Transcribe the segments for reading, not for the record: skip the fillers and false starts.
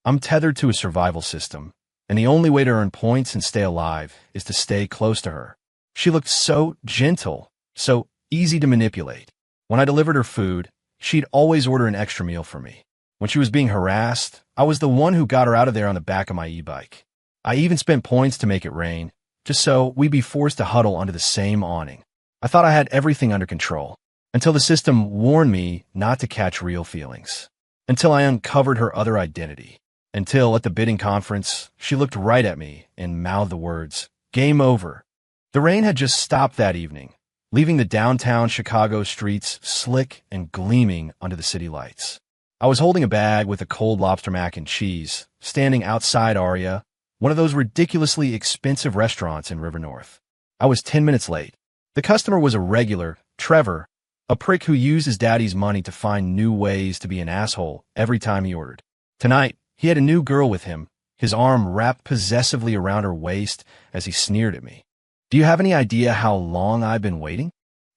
I'm tethered to a survival system, and the only way to earn points and stay alive is to stay close to her. She looked so gentle, so easy to manipulate. When I delivered her food, she'd always order an extra meal for me. When she was being harassed, I was the one who got her out of there on the back of my e-bike. I even spent points to make it rain, just so we'd be forced to huddle under the same awning. I thought I had everything under control, until the system warned me not to catch real feelings. Until I uncovered her other identity. Until, at the bidding conference, she looked right at me and mouthed the words, "Game over." The rain had just stopped that evening, leaving the downtown Chicago streets slick and gleaming under the city lights. I was holding a bag with a cold lobster mac and cheese, standing outside Aria, one of those ridiculously expensive restaurants in River North. I was 10 minutes late. The customer was a regular, Trevor, a prick who used his daddy's money to find new ways to be an asshole every time he ordered. Tonight, he had a new girl with him, his arm wrapped possessively around her waist as he sneered at me. "Do you have any idea how long I've been waiting?"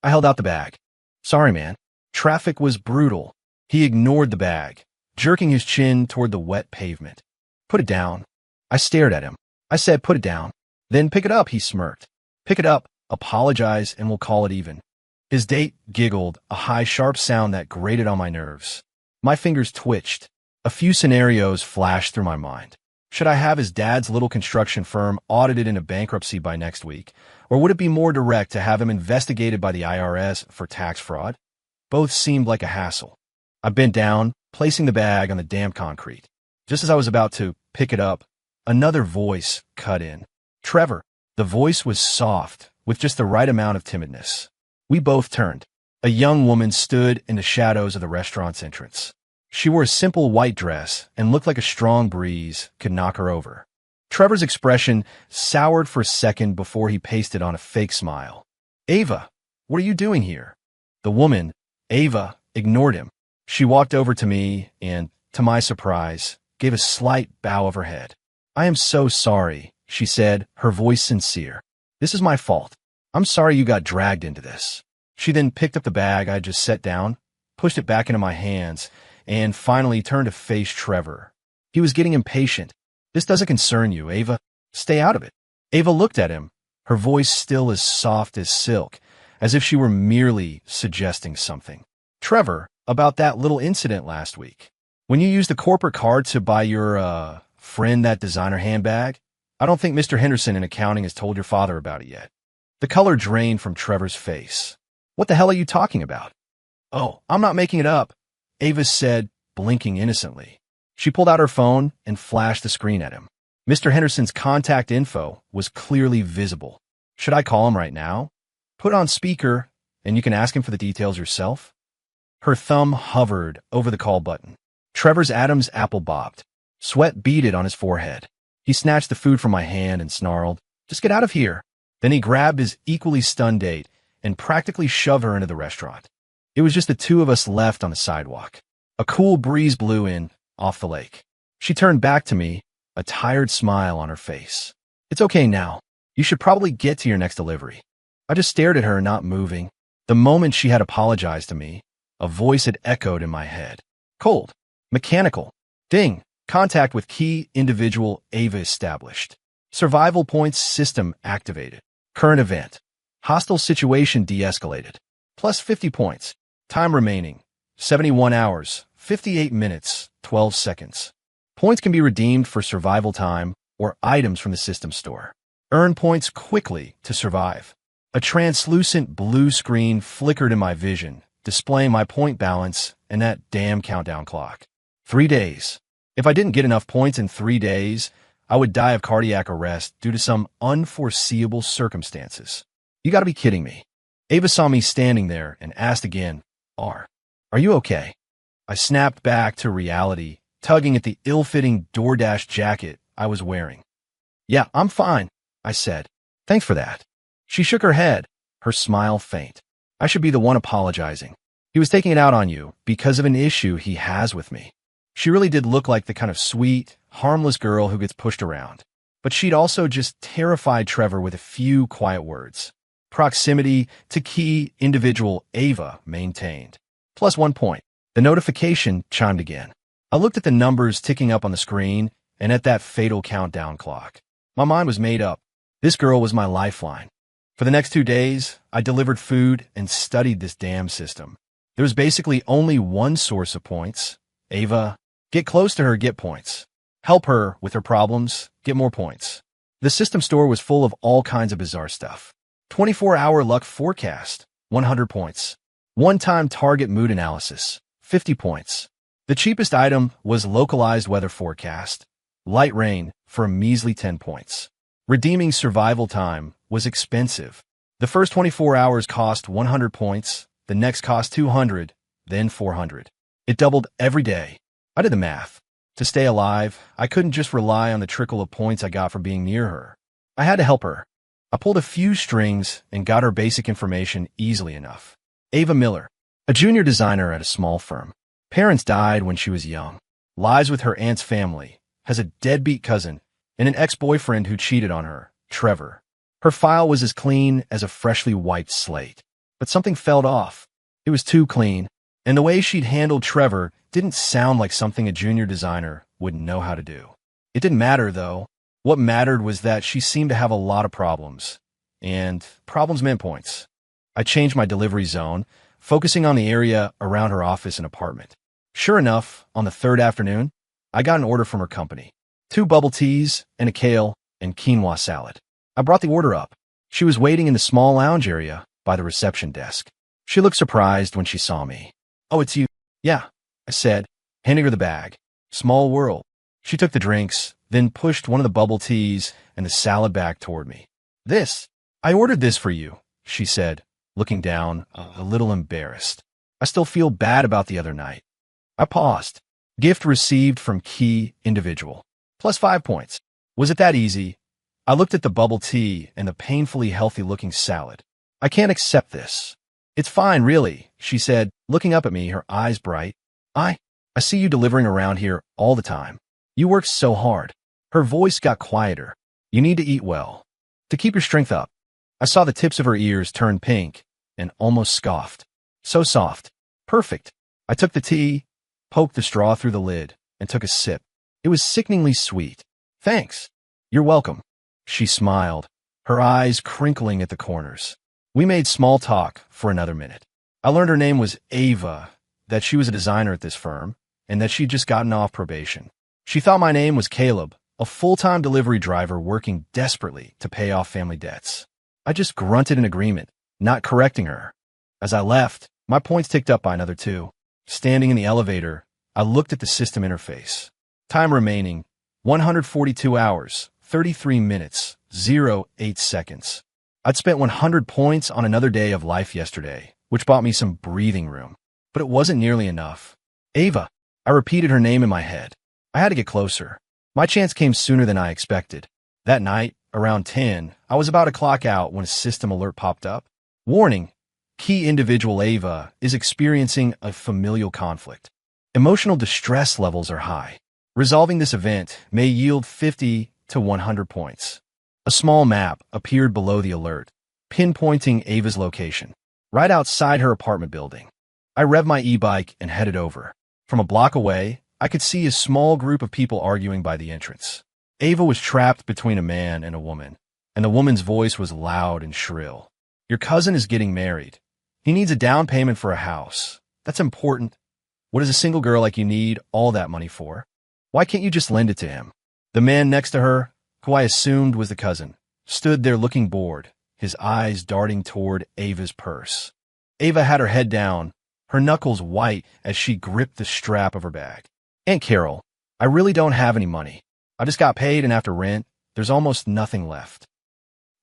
I held out the bag. "Sorry, man. Traffic was brutal." He ignored the bag, jerking his chin toward the wet pavement. "Put it down." I stared at him. I said, "Put it down." "Then pick it up," he smirked. "Pick it up, apologize, and we'll call it even." His date giggled, a high, sharp sound that grated on my nerves. My fingers twitched. A few scenarios flashed through my mind. Should I have his dad's little construction firm audited into bankruptcy by next week, or would it be more direct to have him investigated by the IRS for tax fraud? Both seemed like a hassle. I bent down, placing the bag on the damp concrete. Just as I was about to pick it up, another voice cut in. "Trevor." The voice was soft, with just the right amount of timidness. We both turned. A young woman stood in the shadows of the restaurant's entrance. She wore a simple white dress and looked like a strong breeze could knock her over. Trevor's expression soured for a second before he pasted on a fake smile. "Ava, what are you doing here?" The woman, Ava, ignored him. She walked over to me and, to my surprise, gave a slight bow of her head. "I am so sorry," she said, her voice sincere. "This is my fault. I'm sorry you got dragged into this." She then picked up the bag I had just set down, pushed it back into my hands, and finally turned to face Trevor. He was getting impatient. "This doesn't concern you, Ava. Stay out of it." Ava looked at him, her voice still as soft as silk, as if she were merely suggesting something. "Trevor, about that little incident last week. When you used the corporate card to buy your, friend that designer handbag, I don't think Mr. Henderson in accounting has told your father about it yet." The color drained from Trevor's face. "What the hell are you talking about?" "Oh, I'm not making it up," Ava said, blinking innocently. She pulled out her phone and flashed the screen at him. Mr. Henderson's contact info was clearly visible. "Should I call him right now?" "Put on speaker, and you can ask him for the details yourself." Her thumb hovered over the call button. Trevor's Adam's apple bobbed. Sweat beaded on his forehead. He snatched the food from my hand and snarled, "Just get out of here." Then he grabbed his equally stunned date and practically shoved her into the restaurant. It was just the two of us left on the sidewalk. A cool breeze blew in, off the lake. She turned back to me, a tired smile on her face. "It's okay now. You should probably get to your next delivery." I just stared at her, not moving. The moment she had apologized to me, a voice had echoed in my head. Cold. Mechanical. Ding. Contact with key individual Ava established. Survival points system activated. Current event. Hostile situation de-escalated. Plus 50 points. Time remaining. 71 hours, 58 minutes, 12 seconds. Points can be redeemed for survival time or items from the system store. Earn points quickly to survive. A translucent blue screen flickered in my vision, displaying my point balance and that damn countdown clock. 3 days. If I didn't get enough points in 3 days, I would die of cardiac arrest due to some unforeseeable circumstances. You gotta be kidding me. Ava saw me standing there and asked again, Are you okay?" I snapped back to reality, tugging at the ill-fitting DoorDash jacket I was wearing. "Yeah, I'm fine," I said. "Thanks for that." She shook her head, her smile faint. "I should be the one apologizing. He was taking it out on you because of an issue he has with me." She really did look like the kind of sweet, harmless girl who gets pushed around. But she'd also just terrified Trevor with a few quiet words. Proximity to key individual Ava maintained. Plus 1 point. The notification chimed again. I looked at the numbers ticking up on the screen and at that fatal countdown clock. My mind was made up. This girl was my lifeline. For the next 2 days, I delivered food and studied this damn system. There was basically only one source of points. Ava. Get close to her, get points. Help her with her problems, get more points. The system store was full of all kinds of bizarre stuff. 24-hour luck forecast, 100 points. One-time target mood analysis, 50 points. The cheapest item was localized weather forecast, light rain, for a measly 10 points. Redeeming survival time was expensive. The first 24 hours cost 100 points, the next cost 200, then 400. It doubled every day. I did the math. To stay alive, I couldn't just rely on the trickle of points I got from being near her. I had to help her. I pulled a few strings and got her basic information easily enough. Ava Miller, a junior designer at a small firm. Parents died when she was young. Lives with her aunt's family. Has a deadbeat cousin and an ex-boyfriend who cheated on her, Trevor. Her file was as clean as a freshly wiped slate. But something fell off. It was too clean, and the way she'd handled Trevor didn't sound like something a junior designer would know how to do. It didn't matter, though. What mattered was that she seemed to have a lot of problems, and problems meant points. I changed my delivery zone, focusing on the area around her office and apartment. Sure enough, on the third afternoon, I got an order from her company. 2 bubble teas and a kale and quinoa salad. I brought the order up. She was waiting in the small lounge area by the reception desk. She looked surprised when she saw me. "Oh, it's you." "Yeah," I said, handing her the bag. Small world. She took the drinks, then pushed one of the bubble teas and the salad back toward me. I ordered this for you," she said, looking down, a little embarrassed. "I still feel bad about the other night." I paused. Gift received from key individual. Plus 5 points. Was it that easy? I looked at the bubble tea and the painfully healthy-looking salad. "I can't accept this." "It's fine, really," she said, looking up at me, her eyes bright. I see you delivering around here all the time. You work so hard." Her voice got quieter. "You need to eat well, to keep your strength up." I saw the tips of her ears turn pink and almost scoffed. "So soft. Perfect." I took the tea, poked the straw through the lid, and took a sip. It was sickeningly sweet. "Thanks." "You're welcome." She smiled, her eyes crinkling at the corners. We made small talk for another minute. I learned her name was Ava, that she was a designer at this firm, and that she'd just gotten off probation. She thought my name was Caleb, a full-time delivery driver working desperately to pay off family debts. I just grunted in agreement, not correcting her. As I left, my points ticked up by another 2. Standing in the elevator, I looked at the system interface. Time remaining, 142 hours, 33 minutes, 08 seconds. I'd spent 100 points on another day of life yesterday, which bought me some breathing room. But it wasn't nearly enough. Ava. I repeated her name in my head. I had to get closer. My chance came sooner than I expected. That night, around 10, I was about to clock out when a system alert popped up. Warning. Key individual Ava is experiencing a familial conflict. Emotional distress levels are high. Resolving this event may yield 50 to 100 points. A small map appeared below the alert, pinpointing Ava's location, right outside her apartment building. I revved my e-bike and headed over. From a block away, I could see a small group of people arguing by the entrance. Ava was trapped between a man and a woman, and the woman's voice was loud and shrill. "Your cousin is getting married. He needs a down payment for a house. That's important. What does a single girl like you need all that money for? Why can't you just lend it to him?" The man next to her, who I assumed was the cousin, stood there looking bored, his eyes darting toward Ava's purse. Ava had her head down, her knuckles white as she gripped the strap of her bag. "Aunt Carol, I really don't have any money. I just got paid, and after rent, there's almost nothing left."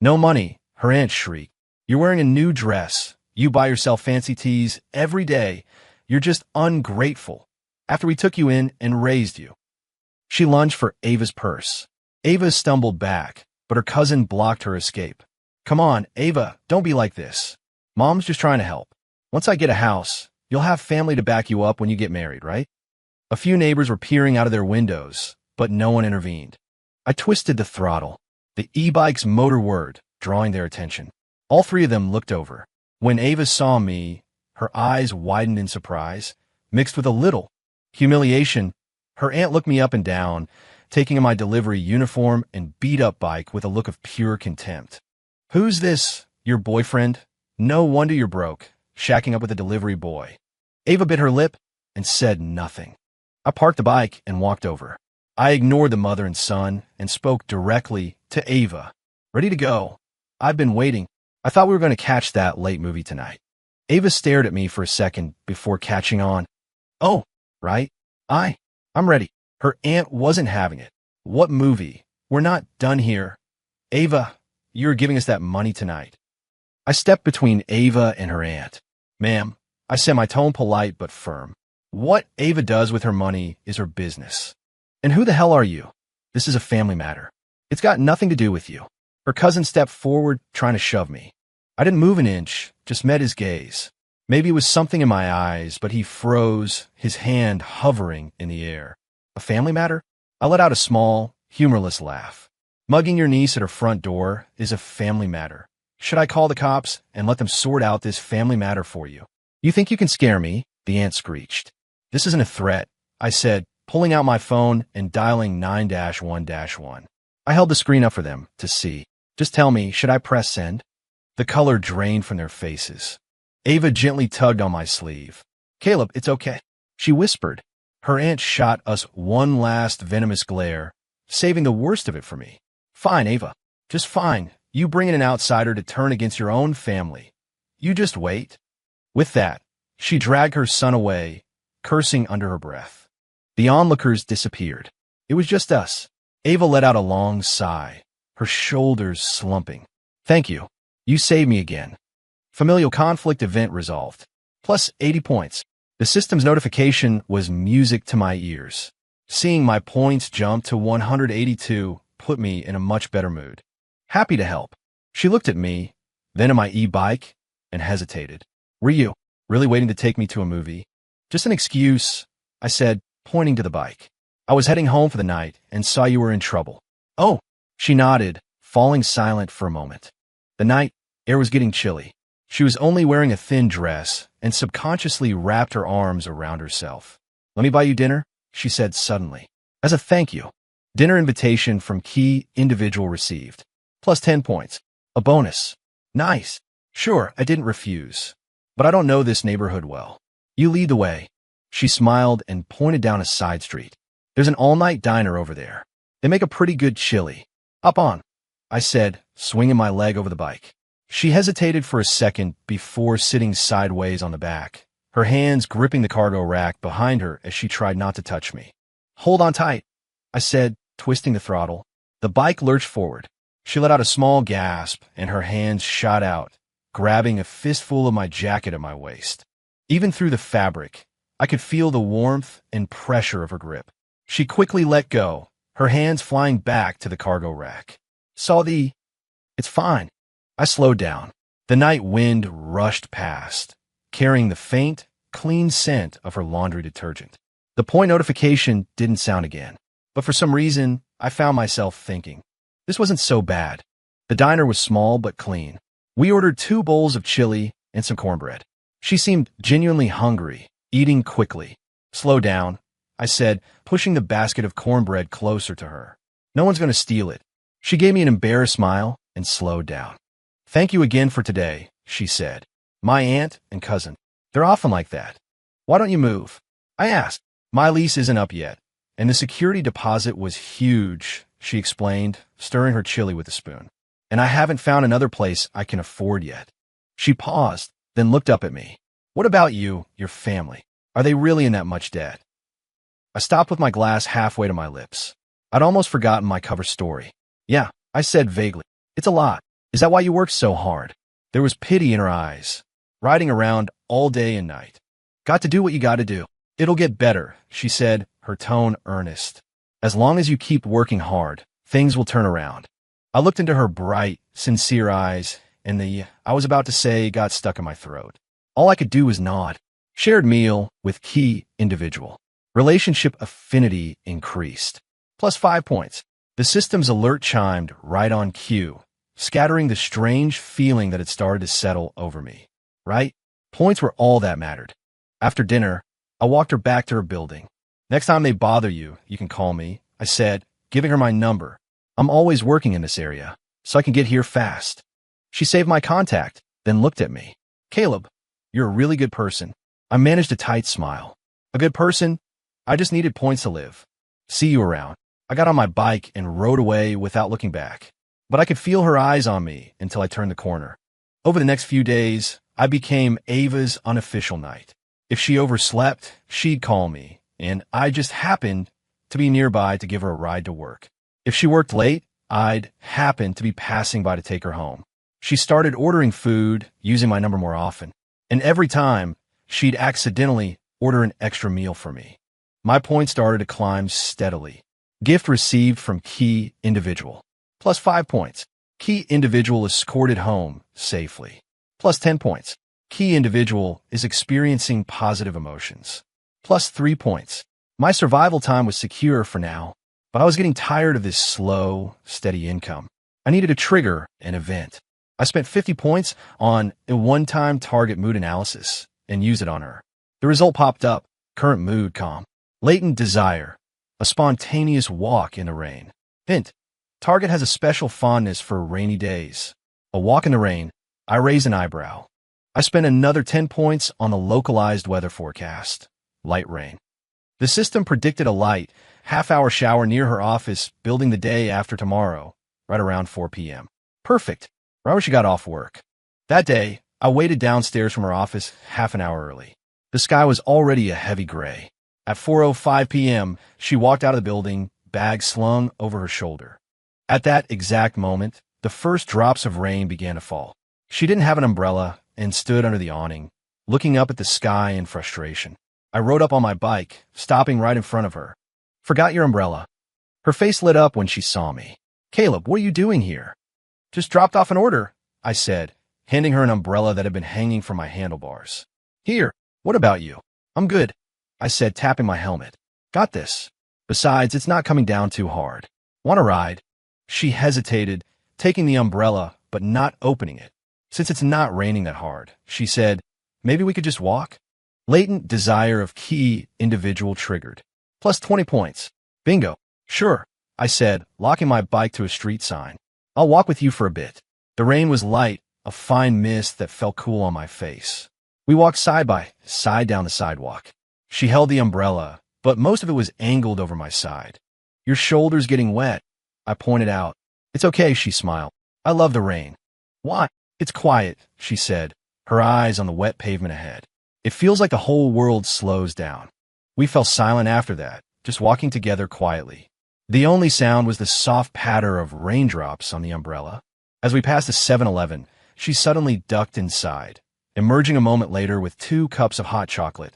"No money," her aunt shrieked. "You're wearing a new dress. You buy yourself fancy teas every day. You're just ungrateful. After we took you in and raised you." She lunged for Ava's purse. Ava stumbled back, but her cousin blocked her escape. "Come on, Ava, don't be like this. Mom's just trying to help. Once I get a house, you'll have family to back you up when you get married, right?" A few neighbors were peering out of their windows, but no one intervened. I twisted the throttle, the e-bike's motor whirred, drawing their attention. All 3 of them looked over. When Ava saw me, her eyes widened in surprise, mixed with a little humiliation. Her aunt looked me up and down, taking my delivery uniform and beat-up bike with a look of pure contempt. "Who's this? Your boyfriend? No wonder you're broke, shacking up with a delivery boy." Ava bit her lip and said nothing. I parked the bike and walked over. I ignored the mother and son and spoke directly to Ava. "Ready to go. I've been waiting. I thought we were going to catch that late movie tonight." Ava stared at me for a second before catching on. "Oh, right. I'm ready." Her aunt wasn't having it. "What movie? We're not done here. Ava, you're giving us that money tonight." I stepped between Ava and her aunt. "Ma'am," I said, my tone polite but firm. "What Ava does with her money is her business. And who the hell are you? This is a family matter. It's got nothing to do with you." Her cousin stepped forward, trying to shove me. I didn't move an inch, just met his gaze. Maybe it was something in my eyes, but he froze, his hand hovering in the air. "A family matter?" I let out a small, humorless laugh. "Mugging your niece at her front door is a family matter. Should I call the cops and let them sort out this family matter for you?" "You think you can scare me?" the aunt screeched. "This isn't a threat," I said, pulling out my phone and dialing 9-1-1. I held the screen up for them to see. "Just tell me, should I press send?" The color drained from their faces. Ava gently tugged on my sleeve. "Caleb, it's okay," she whispered. Her aunt shot us one last venomous glare, saving the worst of it for me. "Fine, Ava. Just fine. You bring in an outsider to turn against your own family. You just wait." With that, she dragged her son away, cursing under her breath. The onlookers disappeared. It was just us. Ava let out a long sigh, her shoulders slumping. "Thank you. You saved me again. Familial conflict event resolved. Plus 80 points. The system's notification was music to my ears. Seeing my points jump to 182 put me in a much better mood. "Happy to help." She looked at me, then at my e-bike, and hesitated. "Were you really waiting to take me to a movie?" "Just an excuse," I said, pointing to the bike. "I was heading home for the night and saw you were in trouble." "Oh," she nodded, falling silent for a moment. The night air was getting chilly. She was only wearing a thin dress and subconsciously wrapped her arms around herself. "Let me buy you dinner," she said suddenly. "As a thank you." Dinner invitation from key individual received. Plus 10 points. A bonus. Nice. Sure, I didn't refuse. But I don't know this neighborhood well. "You lead the way." She smiled and pointed down a side street. "There's an all-night diner over there. They make a pretty good chili." "Hop on," I said, swinging my leg over the bike. She hesitated for a second before sitting sideways on the back, her hands gripping the cargo rack behind her as she tried not to touch me. "Hold on tight," I said, twisting the throttle. The bike lurched forward. She let out a small gasp, and her hands shot out, grabbing a fistful of my jacket at my waist. Even through the fabric, I could feel the warmth and pressure of her grip. She quickly let go, her hands flying back to the cargo rack. "It's fine." I slowed down. The night wind rushed past, carrying the faint, clean scent of her laundry detergent. The point notification didn't sound again, but for some reason, I found myself thinking, this wasn't so bad. The diner was small but clean. We ordered 2 bowls of chili and some cornbread. She seemed genuinely hungry, eating quickly. "Slow down," I said, pushing the basket of cornbread closer to her. "No one's going to steal it." She gave me an embarrassed smile and slowed down. "Thank you again for today," she said. "My aunt and cousin, they're often like that." "Why don't you move?" I asked. "My lease isn't up yet, and the security deposit was huge," she explained, stirring her chili with a spoon. "And I haven't found another place I can afford yet." She paused, then looked up at me. "What about you, your family? Are they really in that much debt?" I stopped with my glass halfway to my lips. I'd almost forgotten my cover story. "Yeah," I said vaguely. "It's a lot. Is that why you work so hard?" There was pity in her eyes. "Riding around all day and night. Got to do what you got to do." "It'll get better," she said, her tone earnest. "As long as you keep working hard, things will turn around." I looked into her bright, sincere eyes, and the I was about to say got stuck in my throat. All I could do was nod. Shared meal with key individual. Relationship affinity increased. Plus 5 points. The system's alert chimed right on cue, scattering the strange feeling that had started to settle over me. Right? Points were all that mattered. After dinner, I walked her back to her building. Next time they bother you, you can call me, I said, giving her my number. I'm always working in this area, so I can get here fast. She saved my contact, then looked at me. Caleb, you're a really good person. I managed a tight smile. A good person? I just needed points to live. See you around. I got on my bike and rode away without looking back. But I could feel her eyes on me until I turned the corner. Over the next few days, I became Ava's unofficial knight. If she overslept, she'd call me, and I just happened to be nearby to give her a ride to work. If she worked late, I'd happen to be passing by to take her home. She started ordering food, using my number more often. And every time, she'd accidentally order an extra meal for me. My points started to climb steadily. Gift received from key individual. Plus 5 points. Key individual escorted home safely. Plus 10 points. Key individual is experiencing positive emotions. Plus 3 points. My survival time was secure for now, but I was getting tired of this slow, steady income. I needed to trigger an event. I spent 50 points on a one-time target mood analysis and used it on her. The result popped up. Current mood calm. Latent desire. A spontaneous walk in the rain. Hint. Target has a special fondness for rainy days. A walk in the rain. I raise an eyebrow. I spent another 10 points on the localized weather forecast. Light rain. The system predicted a light, half-hour shower near her office building the day after tomorrow, right around 4 p.m. Perfect. Right when she got off work. That day, I waited downstairs from her office half an hour early. The sky was already a heavy gray. At 4:05 p.m., she walked out of the building, bag slung over her shoulder. At that exact moment, the first drops of rain began to fall. She didn't have an umbrella and stood under the awning, looking up at the sky in frustration. I rode up on my bike, stopping right in front of her. Forgot your umbrella. Her face lit up when she saw me. Caleb, what are you doing here? Just dropped off an order, I said, handing her an umbrella that had been hanging from my handlebars. Here, what about you? I'm good, I said, tapping my helmet. Got this. Besides, it's not coming down too hard. Want a ride? She hesitated, taking the umbrella, but not opening it. Since it's not raining that hard, she said, maybe we could just walk? Latent desire of key individual triggered. Plus 20 points. Bingo. Sure, I said, locking my bike to a street sign. I'll walk with you for a bit. The rain was light, a fine mist that felt cool on my face. We walked side by side down the sidewalk. She held the umbrella, but most of it was angled over my side. Your shoulder's getting wet, I pointed out. It's okay, she smiled. I love the rain. Why? It's quiet, she said, her eyes on the wet pavement ahead. It feels like the whole world slows down. We fell silent after that, just walking together quietly. The only sound was the soft patter of raindrops on the umbrella. As we passed a 7-Eleven, she suddenly ducked inside, emerging a moment later with 2 cups of hot chocolate.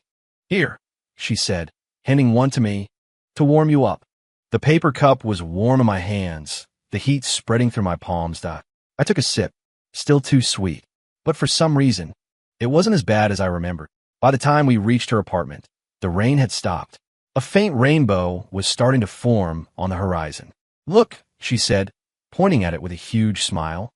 Here, she said, handing one to me, to warm you up. The paper cup was warm in my hands, the heat spreading through my palms. I took a sip, still too sweet, but for some reason, it wasn't as bad as I remembered. By the time we reached her apartment, the rain had stopped. A faint rainbow was starting to form on the horizon. Look, she said, pointing at it with a huge smile.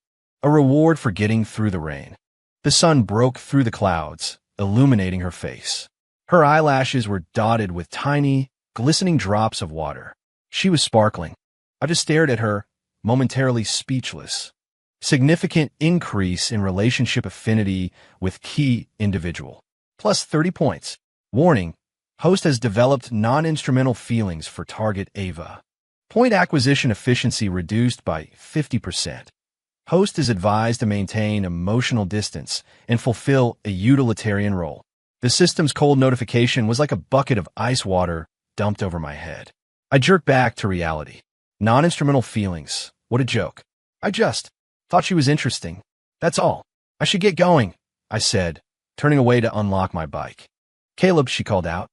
A reward for getting through the rain. The sun broke through the clouds, illuminating her face. Her eyelashes were dotted with tiny, glistening drops of water. She was sparkling. I just stared at her, momentarily speechless. Significant increase in relationship affinity with key individual. Plus 30 points. Warning. Host has developed non-instrumental feelings for target Ava. Point acquisition efficiency reduced by 50%. Host is advised to maintain emotional distance and fulfill a utilitarian role. The system's cold notification was like a bucket of ice water dumped over my head. I jerked back to reality. Non-instrumental feelings. What a joke. I just thought she was interesting. That's all. I should get going, I said, turning away to unlock my bike. Caleb, she called out.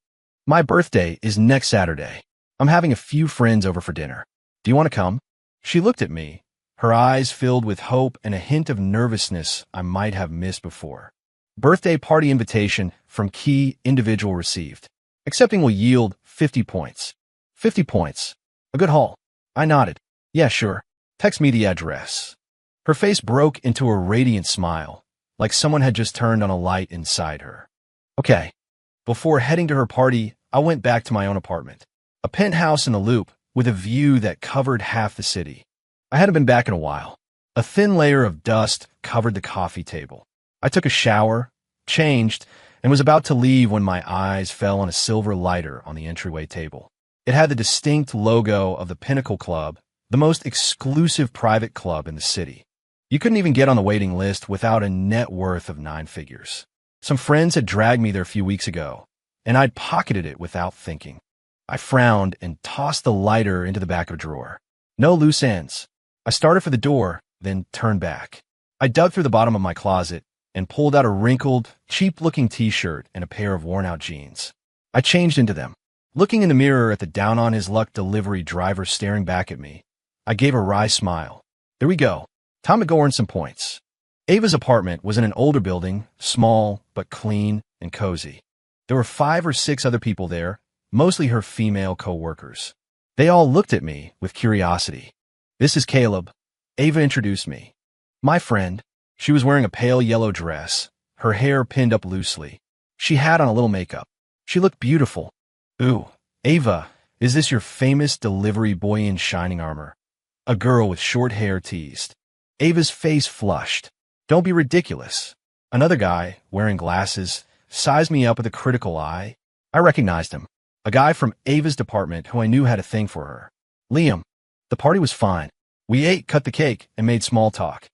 My birthday is next Saturday. I'm having a few friends over for dinner. Do you want to come? She looked at me, her eyes filled with hope and a hint of nervousness I might have missed before. Birthday party invitation from key individual received. Accepting will yield 50 points. 50 points. A good haul. I nodded. Yeah, sure. Text me the address. Her face broke into a radiant smile, like someone had just turned on a light inside her. Okay. Before heading to her party, I went back to my own apartment. A penthouse in the Loop with a view that covered half the city. I hadn't been back in a while. A thin layer of dust covered the coffee table. I took a shower, changed, and was about to leave when my eyes fell on a silver lighter on the entryway table. It had the distinct logo of the Pinnacle Club, the most exclusive private club in the city. You couldn't even get on the waiting list without a net worth of 9 figures. Some friends had dragged me there a few weeks ago, and I'd pocketed it without thinking. I frowned and tossed the lighter into the back of a drawer. No loose ends. I started for the door, then turned back. I dug through the bottom of my closet and pulled out a wrinkled, cheap-looking t-shirt and a pair of worn-out jeans. I changed into them. Looking in the mirror at the down-on-his-luck delivery driver staring back at me, I gave a wry smile. There we go. Time to go earn some points. Ava's apartment was in an older building, small but clean and cozy. There were 5 or 6 other people there, mostly her female co-workers. They all looked at me with curiosity. This is Caleb. Ava introduced me. My friend. She was wearing a pale yellow dress, her hair pinned up loosely. She had on a little makeup. She looked beautiful. Ooh, Ava, is this your famous delivery boy in shining armor? A girl with short hair teased. Ava's face flushed. Don't be ridiculous. Another guy, wearing glasses, sized me up with a critical eye. I recognized him. A guy from Ava's department who I knew had a thing for her. Liam. The party was fine. We ate, cut the cake, and made small talk.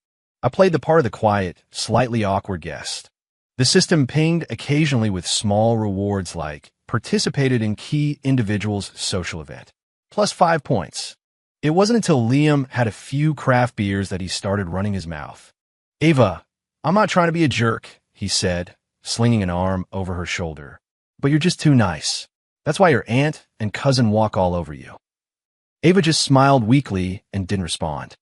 I played the part of the quiet, slightly awkward guest. The system pinged occasionally with small rewards like participated in key individual's social event. Plus 5 points. It wasn't until Liam had a few craft beers that he started running his mouth. Ava, I'm not trying to be a jerk, he said, slinging an arm over her shoulder. But you're just too nice. That's why your aunt and cousin walk all over you. Ava just smiled weakly and didn't respond.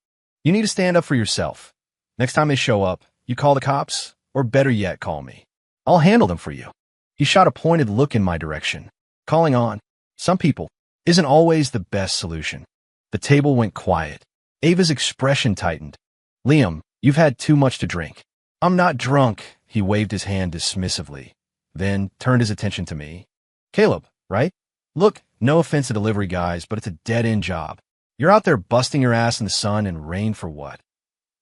You need to stand up for yourself. Next time they show up, you call the cops, or better yet, call me. I'll handle them for you. He shot a pointed look in my direction. Calling on some people isn't always the best solution. The table went quiet. Ava's expression tightened. Liam, you've had too much to drink. I'm not drunk, he waved his hand dismissively, then turned his attention to me. Caleb, right? Look, no offense to delivery guys, but it's a dead-end job. You're out there busting your ass in the sun and rain for what?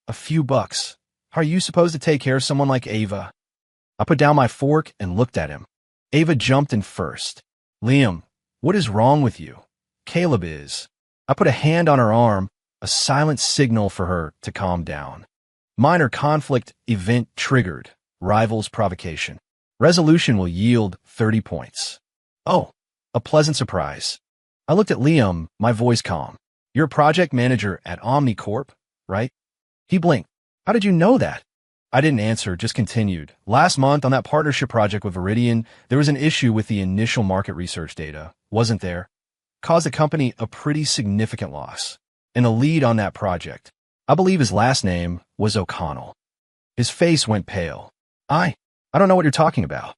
A few bucks. How are you supposed to take care of someone like Ava? I put down my fork and looked at him. Ava jumped in first. Liam, what is wrong with you? Caleb is. I put a hand on her arm, a silent signal for her to calm down. Minor conflict event triggered. Rivals provocation. Resolution will yield 30 points. Oh, a pleasant surprise. I looked at Liam, my voice calm. You're a project manager at Omnicorp, right? He blinked. How did you know that? I didn't answer, just continued. Last month on that partnership project with Viridian, there was an issue with the initial market research data, wasn't there? Caused the company a pretty significant loss. And the lead on that project, I believe his last name was O'Connell. His face went pale. I don't know what you're talking about.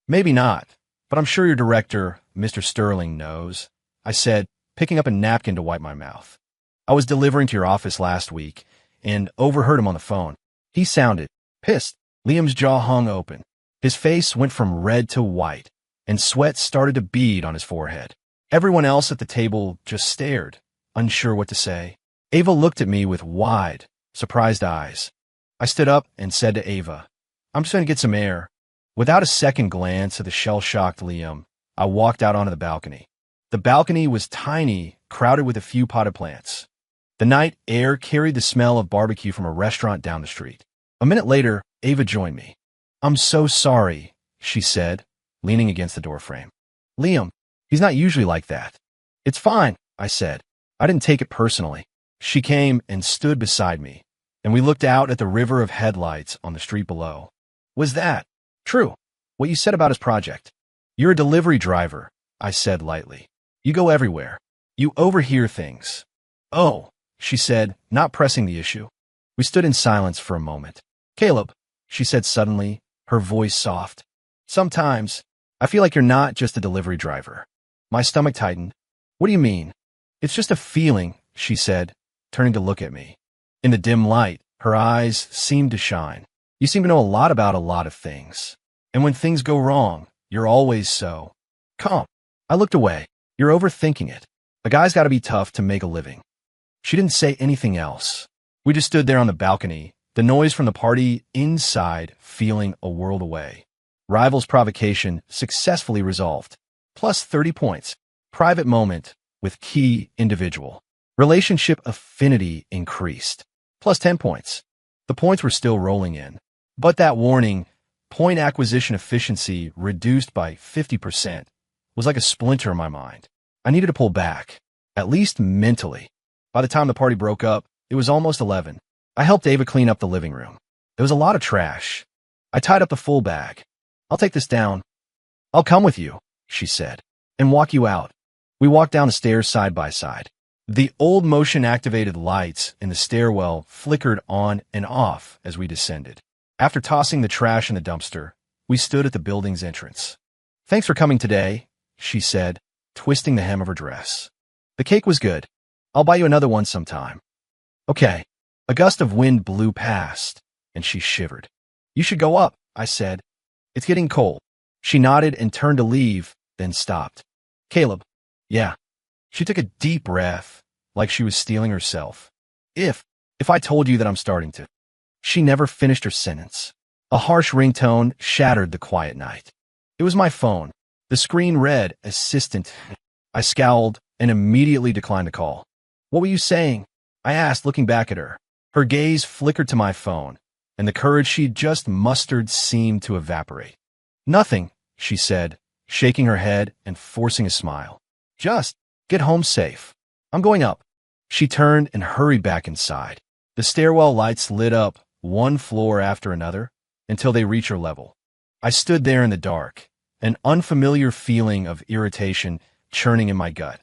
Maybe not, but I'm sure your director, Mr. Sterling, knows, I said, picking up a napkin to wipe my mouth. I was delivering to your office last week and overheard him on the phone. He sounded pissed. Liam's jaw hung open. His face went from red to white, and sweat started to bead on his forehead. Everyone else at the table just stared, unsure what to say. Ava looked at me with wide, surprised eyes. I stood up and said to Ava, I'm just going to get some air. Without a second glance at the shell-shocked Liam, I walked out onto the balcony. The balcony was tiny, crowded with a few potted plants. The night air carried the smell of barbecue from a restaurant down the street. A minute later, Ava joined me. I'm so sorry, she said, leaning against the doorframe. Liam, he's not usually like that. It's fine, I said. I didn't take it personally. She came and stood beside me, and we looked out at the river of headlights on the street below. Was that true, what you said about his project? You're a delivery driver, I said lightly. You go everywhere. You overhear things. Oh, she said, not pressing the issue. We stood in silence for a moment. Caleb, she said suddenly, her voice soft. Sometimes, I feel like you're not just a delivery driver. My stomach tightened. What do you mean? It's just a feeling, she said, turning to look at me. In the dim light, her eyes seemed to shine. You seem to know a lot about a lot of things. And when things go wrong, you're always so calm. I looked away. You're overthinking it. A guy's got to be tough to make a living. She didn't say anything else. We just stood there on the balcony, the noise from the party inside feeling a world away. Rival's provocation successfully resolved. Plus 30 points. Private moment with key individual. Relationship affinity increased. Plus 10 points. The points were still rolling in. But that warning, point acquisition efficiency reduced by 50%, was like a splinter in my mind. I needed to pull back, at least mentally. By the time the party broke up, it was almost 11. I helped Ava clean up the living room. There was a lot of trash. I tied up the full bag. I'll take this down. I'll come with you, she said, and walk you out. We walked down the stairs side by side. The old motion-activated lights in the stairwell flickered on and off as we descended. After tossing the trash in the dumpster, we stood at the building's entrance. Thanks for coming today, she said, twisting the hem of her dress. The cake was good. I'll buy you another one sometime. Okay. A gust of wind blew past, and she shivered. You should go up, I said. It's getting cold. She nodded and turned to leave, then stopped. Caleb. Yeah. She took a deep breath, like she was steeling herself. If I told you that I'm starting to. She never finished her sentence. A harsh ringtone shattered the quiet night. It was my phone. The screen read, Assistant. I scowled and immediately declined the call. What were you saying? I asked, looking back at her. Her gaze flickered to my phone, and the courage she'd just mustered seemed to evaporate. Nothing, she said, shaking her head and forcing a smile. Just get home safe. I'm going up. She turned and hurried back inside. The stairwell lights lit up one floor after another until they reached her level. I stood there in the dark, an unfamiliar feeling of irritation churning in my gut.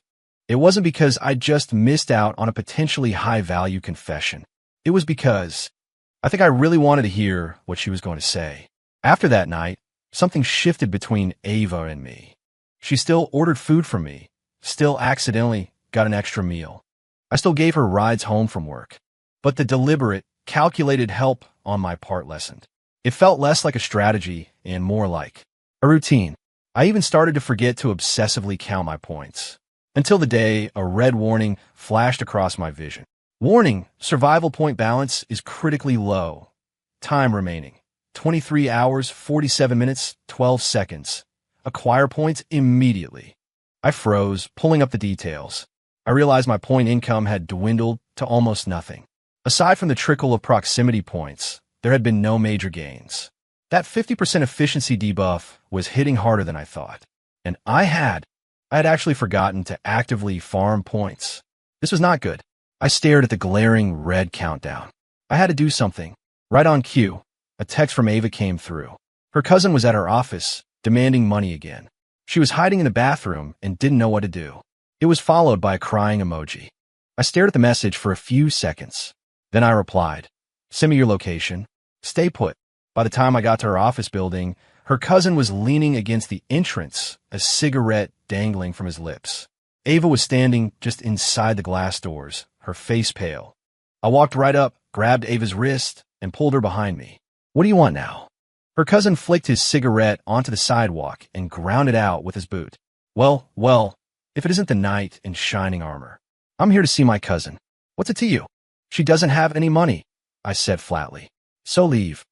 It wasn't because I just missed out on a potentially high-value confession. It was because I think I really wanted to hear what she was going to say. After that night, something shifted between Ava and me. She still ordered food from me, still accidentally got an extra meal. I still gave her rides home from work. But the deliberate, calculated help on my part lessened. It felt less like a strategy and more like a routine. I even started to forget to obsessively count my points. Until the day a red warning flashed across my vision. Warning, survival point balance is critically low. Time remaining, 23 hours, 47 minutes, 12 seconds. Acquire points immediately. I froze, pulling up the details. I realized my point income had dwindled to almost nothing. Aside from the trickle of proximity points, there had been no major gains. That 50% efficiency debuff was hitting harder than I thought. And I had actually forgotten to actively farm points. This was not good. I stared at the glaring red countdown. I had to do something. Right on cue, a text from Ava came through. Her cousin was at her office, demanding money again. She was hiding in the bathroom and didn't know what to do. It was followed by a crying emoji. I stared at the message for a few seconds. Then I replied, "Send me your location. Stay put." By the time I got to her office building, her cousin was leaning against the entrance, a cigarette dangling from his lips. Ava was standing just inside the glass doors, her face pale. I walked right up, grabbed Ava's wrist, and pulled her behind me. "What do you want now?" Her cousin flicked his cigarette onto the sidewalk and ground it out with his boot. Well, if it isn't the knight in shining armor. "I'm here to see my cousin. What's it to you?" "She doesn't have any money," I said flatly. "So leave.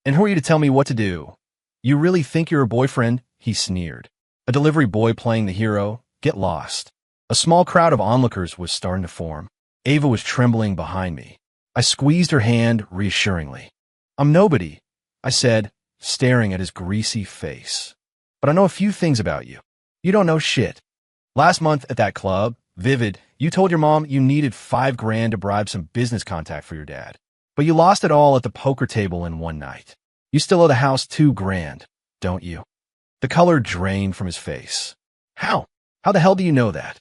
And who are you to tell me what to do?" "You really think you're a boyfriend?" he sneered. A delivery boy playing the hero? Get lost. A small crowd of onlookers was starting to form. Ava was trembling behind me. I squeezed her hand reassuringly. "I'm nobody," I said, staring at his greasy face. "But I know a few things about you." "You don't know shit. Last month at that club, Vivid, you told your mom you needed $5,000 to bribe some business contact for your dad. But you lost it all at the poker table in one night. You still owe the house $2,000, don't you?" The color drained from his face. How? How the hell do you know that?"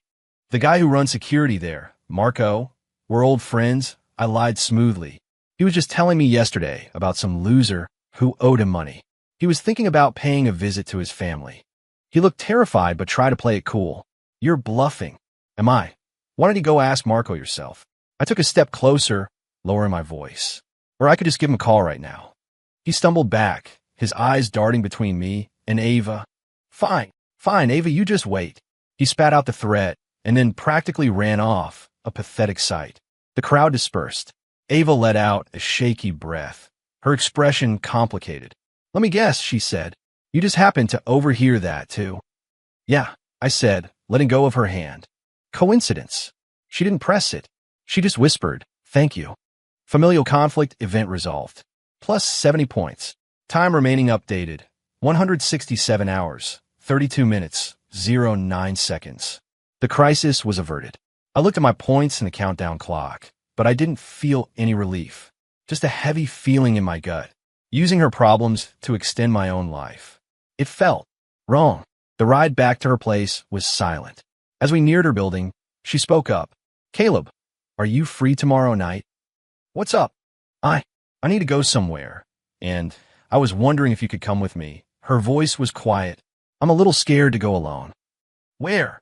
"The guy who runs security there, Marco, we're old friends." I lied smoothly. "He was just telling me yesterday about some loser who owed him money. He was thinking about paying a visit to his family. He looked terrified but tried to play it cool." "You're bluffing." "Am I? Why don't you go ask Marco yourself?" I took a step closer, lowering my voice. "Or I could just give him a call right now." He stumbled back, his eyes darting between me and Ava. Fine, Ava, you just wait." He spat out the threat and then practically ran off, a pathetic sight. The crowd dispersed. Ava let out a shaky breath, her expression complicated. "Let me guess," she said. "You just happened to overhear that, too." "Yeah," I said, letting go of her hand. "Coincidence." She didn't press it. She just whispered, "Thank you." Familial conflict event resolved. Plus 70 points. Time remaining updated. 167 hours, 32 minutes, 09 seconds. The crisis was averted. I looked at my points in the countdown clock, but I didn't feel any relief. Just a heavy feeling in my gut, using her problems to extend my own life. It felt wrong. The ride back to her place was silent. As we neared her building, she spoke up. "Caleb, are you free tomorrow night?" "What's up?" I need to go somewhere, and I was wondering if you could come with me." Her voice was quiet. "I'm a little scared to go alone." "Where?"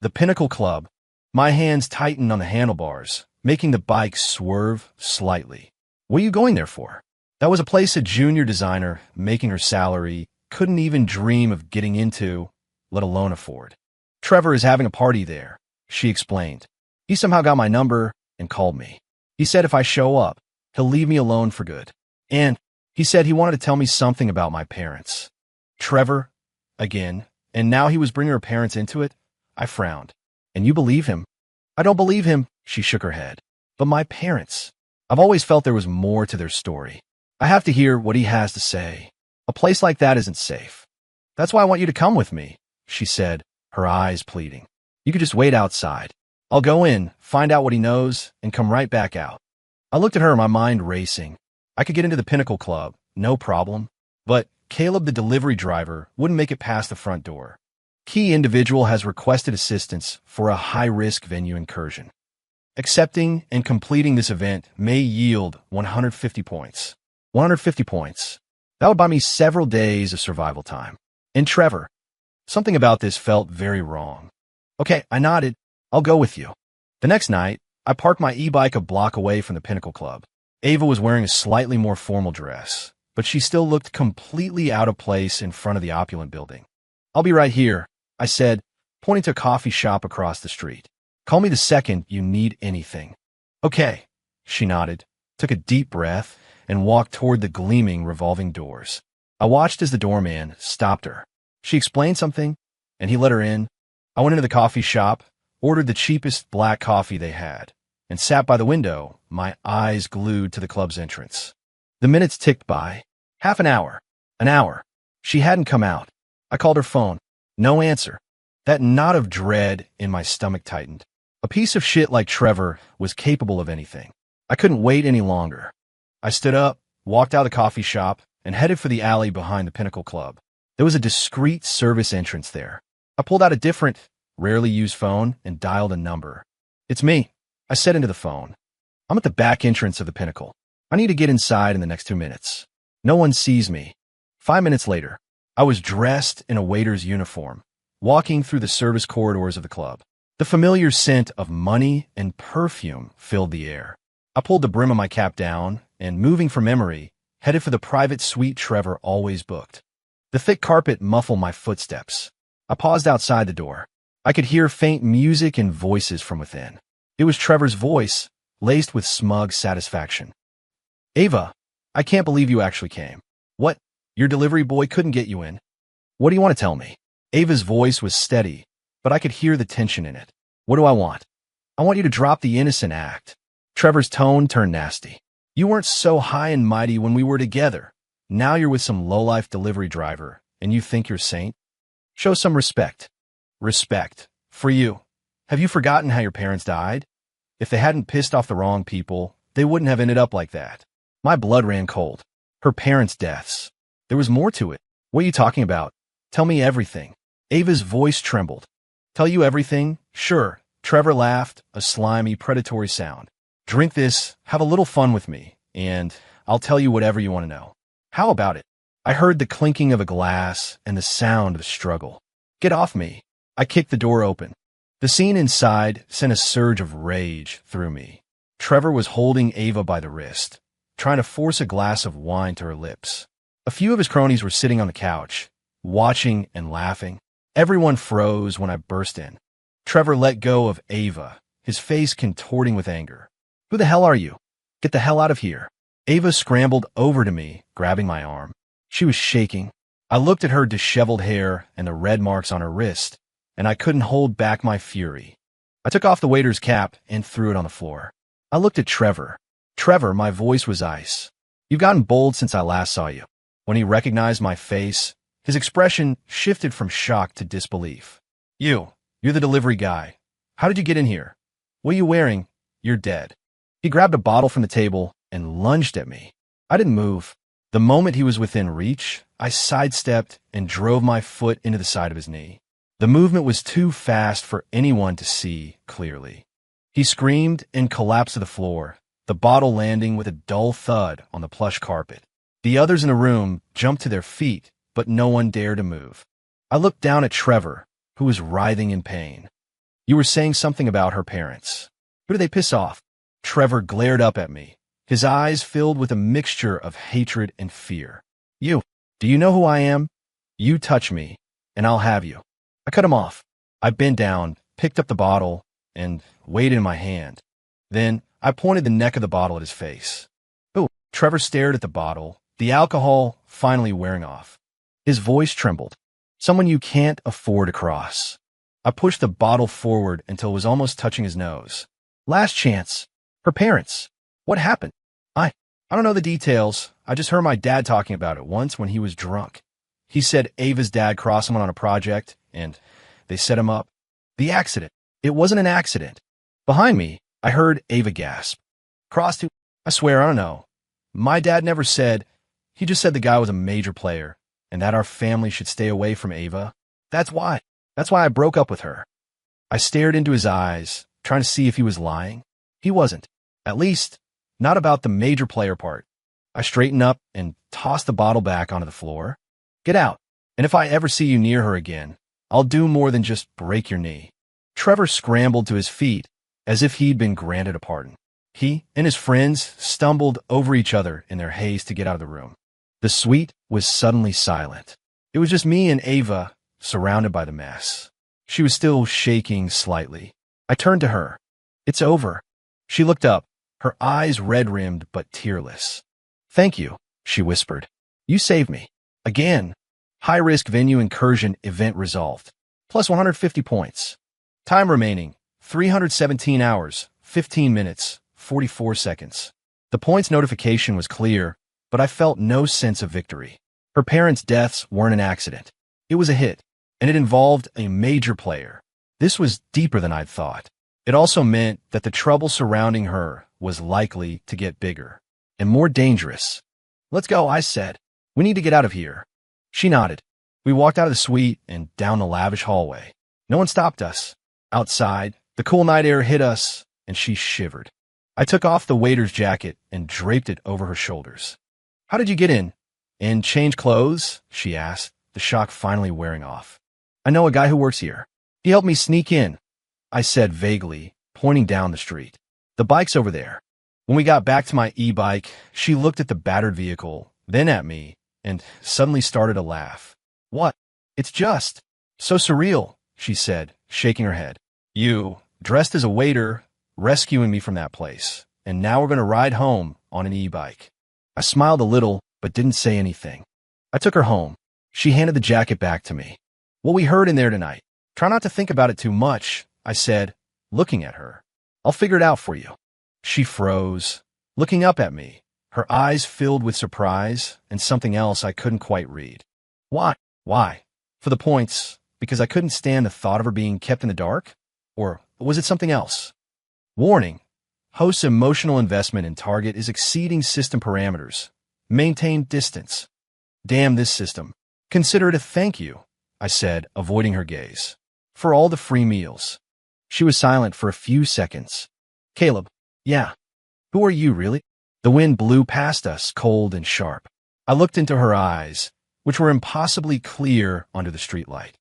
"The Pinnacle Club." My hands tightened on the handlebars, making the bike swerve slightly. "What are you going there for?" That was a place a junior designer, making her salary, couldn't even dream of getting into, let alone afford. "Trevor is having a party there," she explained. "He somehow got my number and called me. He said if I show up, he'll leave me alone for good. And he said he wanted to tell me something about my parents." Trevor, again, and now he was bringing her parents into it? I frowned. "And you believe him?" "I don't believe him," she shook her head. "But my parents, I've always felt there was more to their story. I have to hear what he has to say. A place like that isn't safe. That's why I want you to come with me," she said, her eyes pleading. "You could just wait outside. I'll go in, find out what he knows, and come right back out." I looked at her, my mind racing. I could get into the Pinnacle Club, no problem. But Caleb, the delivery driver, wouldn't make it past the front door. Key individual has requested assistance for a high-risk venue incursion. Accepting and completing this event may yield 150 points. 150 points. That would buy me several days of survival time. And Trevor, something about this felt very wrong. "Okay," I nodded. "I'll go with you." The next night, I parked my e-bike a block away from the Pinnacle Club. Ava was wearing a slightly more formal dress, but she still looked completely out of place in front of the opulent building. "I'll be right here," I said, pointing to a coffee shop across the street. "Call me the second you need anything." "Okay," she nodded, took a deep breath, and walked toward the gleaming revolving doors. I watched as the doorman stopped her. She explained something, and he let her in. I went into the coffee shop, ordered the cheapest black coffee they had, and sat by the window, my eyes glued to the club's entrance. The minutes ticked by. Half an hour. An hour. She hadn't come out. I called her phone. No answer. That knot of dread in my stomach tightened. A piece of shit like Trevor was capable of anything. I couldn't wait any longer. I stood up, walked out of the coffee shop, and headed for the alley behind the Pinnacle Club. There was a discreet service entrance there. I pulled out a different, rarely used phone and dialed a number. "It's me," I said into the phone. "I'm at the back entrance of the Pinnacle. I need to get inside in the next 2 minutes. No one sees me." 5 minutes later, I was dressed in a waiter's uniform, walking through the service corridors of the club. The familiar scent of money and perfume filled the air. I pulled the brim of my cap down and, moving from memory, headed for the private suite Trevor always booked. The thick carpet muffled my footsteps. I paused outside the door. I could hear faint music and voices from within. It was Trevor's voice, laced with smug satisfaction. "Ava, I can't believe you actually came. What? Your delivery boy couldn't get you in? What do you want to tell me?" Ava's voice was steady, but I could hear the tension in it. "What do I want?" "I want you to drop the innocent act." Trevor's tone turned nasty. "You weren't so high and mighty when we were together. Now you're with some lowlife delivery driver, and you think you're saint? Show some respect." "Respect? For you? Have you forgotten how your parents died? If they hadn't pissed off the wrong people, they wouldn't have ended up like that." My blood ran cold. Her parents' deaths. There was more to it. "What are you talking about? Tell me everything." Ava's voice trembled. "Tell you everything? Sure." Trevor laughed, a slimy, predatory sound. "Drink this, have a little fun with me, and I'll tell you whatever you want to know." "How about it?" I heard the clinking of a glass and the sound of a struggle. "Get off me." I kicked the door open. The scene inside sent a surge of rage through me. Trevor was holding Ava by the wrist, trying to force a glass of wine to her lips. A few of his cronies were sitting on the couch, watching and laughing. Everyone froze when I burst in. Trevor let go of Ava, his face contorting with anger. "Who the hell are you? Get the hell out of here." Ava scrambled over to me, grabbing my arm. She was shaking. I looked at her disheveled hair and the red marks on her wrist, and I couldn't hold back my fury. I took off the waiter's cap and threw it on the floor. I looked at Trevor. Trevor, my voice was ice. "You've gotten bold since I last saw you." When he recognized my face, his expression shifted from shock to disbelief. You're the delivery guy. How did you get in here? What are you wearing? You're dead." He grabbed a bottle from the table and lunged at me. I didn't move. The moment he was within reach, I sidestepped and drove my foot into the side of his knee. The movement was too fast for anyone to see clearly. He screamed and collapsed to the floor, the bottle landing with a dull thud on the plush carpet. The others in the room jumped to their feet, but no one dared to move. I looked down at Trevor, who was writhing in pain. "You were saying something about her parents. Who do they piss off?" Trevor glared up at me, his eyes filled with a mixture of hatred and fear. Do you know who I am? You touch me, and I'll have you." I cut him off. I bent down, picked up the bottle, and weighed it in my hand. Then I pointed the neck of the bottle at his face. "Oh." Trevor stared at the bottle, the alcohol finally wearing off. His voice trembled. "Someone you can't afford to cross." I pushed the bottle forward until it was almost touching his nose. "Last chance. Her parents. What happened?" I don't know the details. I just heard my dad talking about it once when he was drunk. He said Ava's dad crossed someone on a project, and they set him up. The accident. It wasn't an accident. Behind me, I heard Ava gasp. "Crossed who?" "I swear, I don't know. My dad never said. He just said the guy was a major player, and that our family should stay away from Ava. That's why I broke up with her." I stared into his eyes, trying to see if he was lying. He wasn't. At least, not about the major player part. I straightened up and tossed the bottle back onto the floor. "Get out, and if I ever see you near her again, I'll do more than just break your knee." Trevor scrambled to his feet, as if he'd been granted a pardon. He and his friends stumbled over each other in their haste to get out of the room. The suite was suddenly silent. It was just me and Ava, surrounded by the mess. She was still shaking slightly. I turned to her. "It's over." She looked up, her eyes red-rimmed but tearless. "Thank you," she whispered. "You saved me." Again. High-risk venue incursion event resolved. Plus 150 points. Time remaining, 317 hours, 15 minutes, 44 seconds. The points notification was clear, but I felt no sense of victory. Her parents' deaths weren't an accident. It was a hit, and it involved a major player. This was deeper than I'd thought. It also meant that the trouble surrounding her was likely to get bigger and more dangerous. "Let's go," I said. "We need to get out of here." She nodded. We walked out of the suite and down the lavish hallway. No one stopped us. Outside, the cool night air hit us, and she shivered. I took off the waiter's jacket and draped it over her shoulders. "How did you get in?" "And change clothes?" she asked, the shock finally wearing off. "I know a guy who works here. He helped me sneak in," I said vaguely, pointing down the street. "The bike's over there." When we got back to my e-bike, she looked at the battered vehicle, then at me, and suddenly started to laugh. "What? It's just so surreal," she said, shaking her head. "You, dressed as a waiter, rescuing me from that place, and now we're going to ride home on an e-bike." I smiled a little, but didn't say anything. I took her home. She handed the jacket back to me. "What we heard in there tonight. Try not to think about it too much," I said, looking at her. "I'll figure it out for you." She froze, looking up at me, her eyes filled with surprise and something else I couldn't quite read. "Why? Why? For the points, because I couldn't stand the thought of her being kept in the dark? Or was it something else?" Warning: host's emotional investment in target is exceeding system parameters. Maintain distance. "Damn this system. Consider it a thank you," I said, avoiding her gaze. "For all the free meals." She was silent for a few seconds. "Caleb." "Yeah." "Who are you, really?" The wind blew past us, cold and sharp. I looked into her eyes, which were impossibly clear under the streetlight.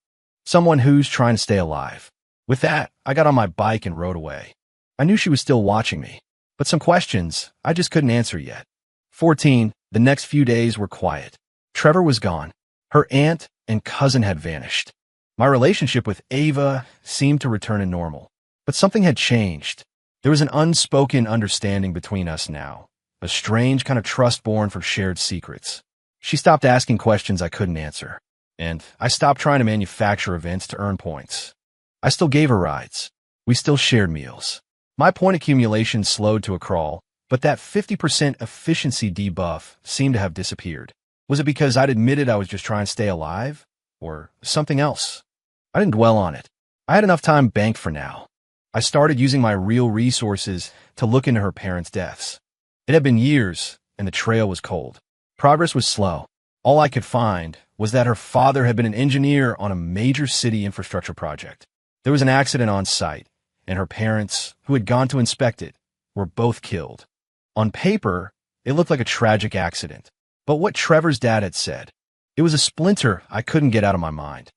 "Someone who's trying to stay alive." With that, I got on my bike and rode away. I knew she was still watching me, but some questions I just couldn't answer yet. 14. The next few days were quiet. Trevor was gone. Her aunt and cousin had vanished. My relationship with Ava seemed to return to normal, but something had changed. There was an unspoken understanding between us now, a strange kind of trust born from shared secrets. She stopped asking questions I couldn't answer, and I stopped trying to manufacture events to earn points. I still gave her rides. We still shared meals. My point accumulation slowed to a crawl, but that 50% efficiency debuff seemed to have disappeared. Was it because I'd admitted I was just trying to stay alive? Or something else? I didn't dwell on it. I had enough time banked for now. I started using my real resources to look into her parents' deaths. It had been years, and the trail was cold. Progress was slow. All I could find was that her father had been an engineer on a major city infrastructure project. There was an accident on site, and her parents, who had gone to inspect it, were both killed. On paper, it looked like a tragic accident, but what Trevor's dad had said, it was a splinter I couldn't get out of my mind.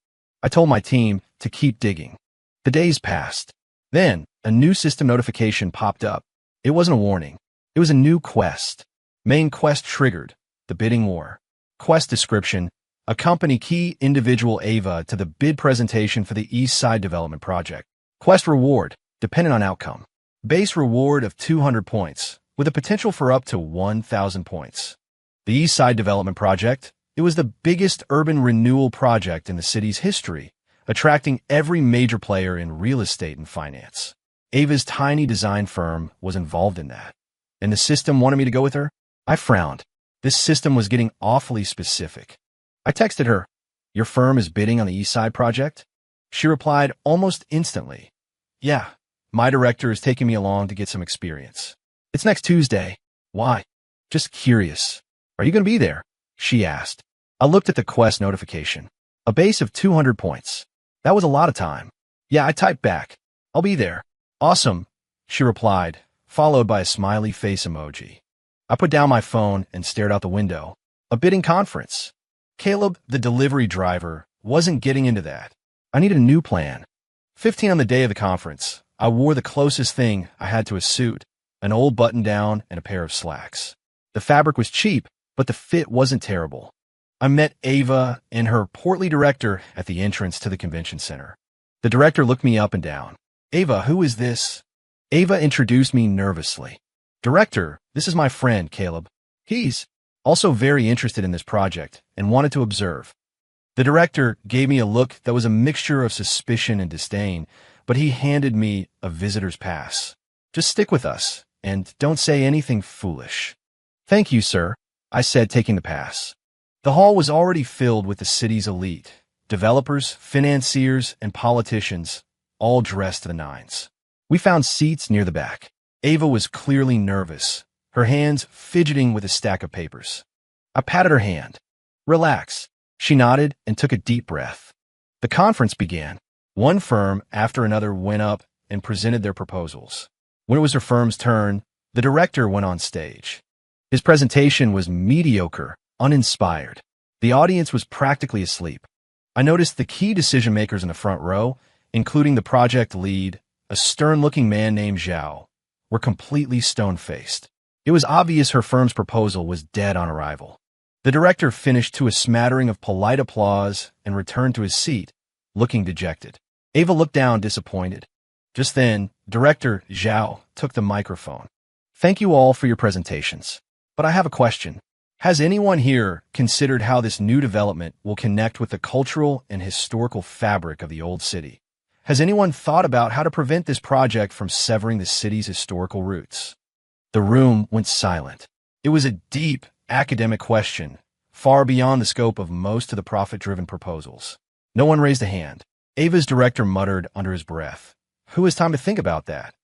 I told my team to keep digging. The days passed. Then, a new system notification popped up. It wasn't a warning. It was a new quest. Main quest triggered. The bidding war. Quest description. Accompany key individual Ava to the bid presentation for the East Side Development Project. Quest reward, dependent on outcome. Base reward of 200 points, with a potential for up to 1,000 points. The East Side Development Project, it was the biggest urban renewal project in the city's history, attracting every major player in real estate and finance. Ava's tiny design firm was involved in that. And the system wanted me to go with her? I frowned. This system was getting awfully specific. I texted her, "Your firm is bidding on the East Side project?" She replied almost instantly, "Yeah, my director is taking me along to get some experience. It's next Tuesday." "Why?" "Just curious." "Are you going to be there?" she asked. I looked at the quest notification. A base of 200 points. That was a lot of time. Yeah, I typed back, "I'll be there." "Awesome," she replied, followed by a smiley face emoji. I put down my phone and stared out the window. A bidding conference. Caleb, the delivery driver, wasn't getting into that. I needed a new plan. 15 on the day of the conference, I wore the closest thing I had to a suit, an old button-down and a pair of slacks. The fabric was cheap, but the fit wasn't terrible. I met Ava and her portly director at the entrance to the convention center. The director looked me up and down. "Ava, who is this?" Ava introduced me nervously. "Director, this is my friend, Caleb. He's also very interested in this project and wanted to observe." The director gave me a look that was a mixture of suspicion and disdain, but he handed me a visitor's pass. "Just stick with us, and don't say anything foolish." "Thank you, sir," I said, taking the pass. The hall was already filled with the city's elite, developers, financiers, and politicians, all dressed to the nines. We found seats near the back. Ava was clearly nervous, her hands fidgeting with a stack of papers. I patted her hand. "Relax." She nodded and took a deep breath. The conference began. One firm after another went up and presented their proposals. When it was her firm's turn, the director went on stage. His presentation was mediocre, uninspired. The audience was practically asleep. I noticed the key decision-makers in the front row, including the project lead, a stern-looking man named Zhao, were completely stone-faced. It was obvious her firm's proposal was dead on arrival. The director finished to a smattering of polite applause and returned to his seat, looking dejected. Ava looked down, disappointed. Just then, Director Zhao took the microphone. "Thank you all for your presentations. But I have a question. Has anyone here considered how this new development will connect with the cultural and historical fabric of the old city? Has anyone thought about how to prevent this project from severing the city's historical roots?" The room went silent. It was a deep, academic question, far beyond the scope of most of the profit-driven proposals. No one raised a hand. Ava's director muttered under his breath, "Who has time to think about that?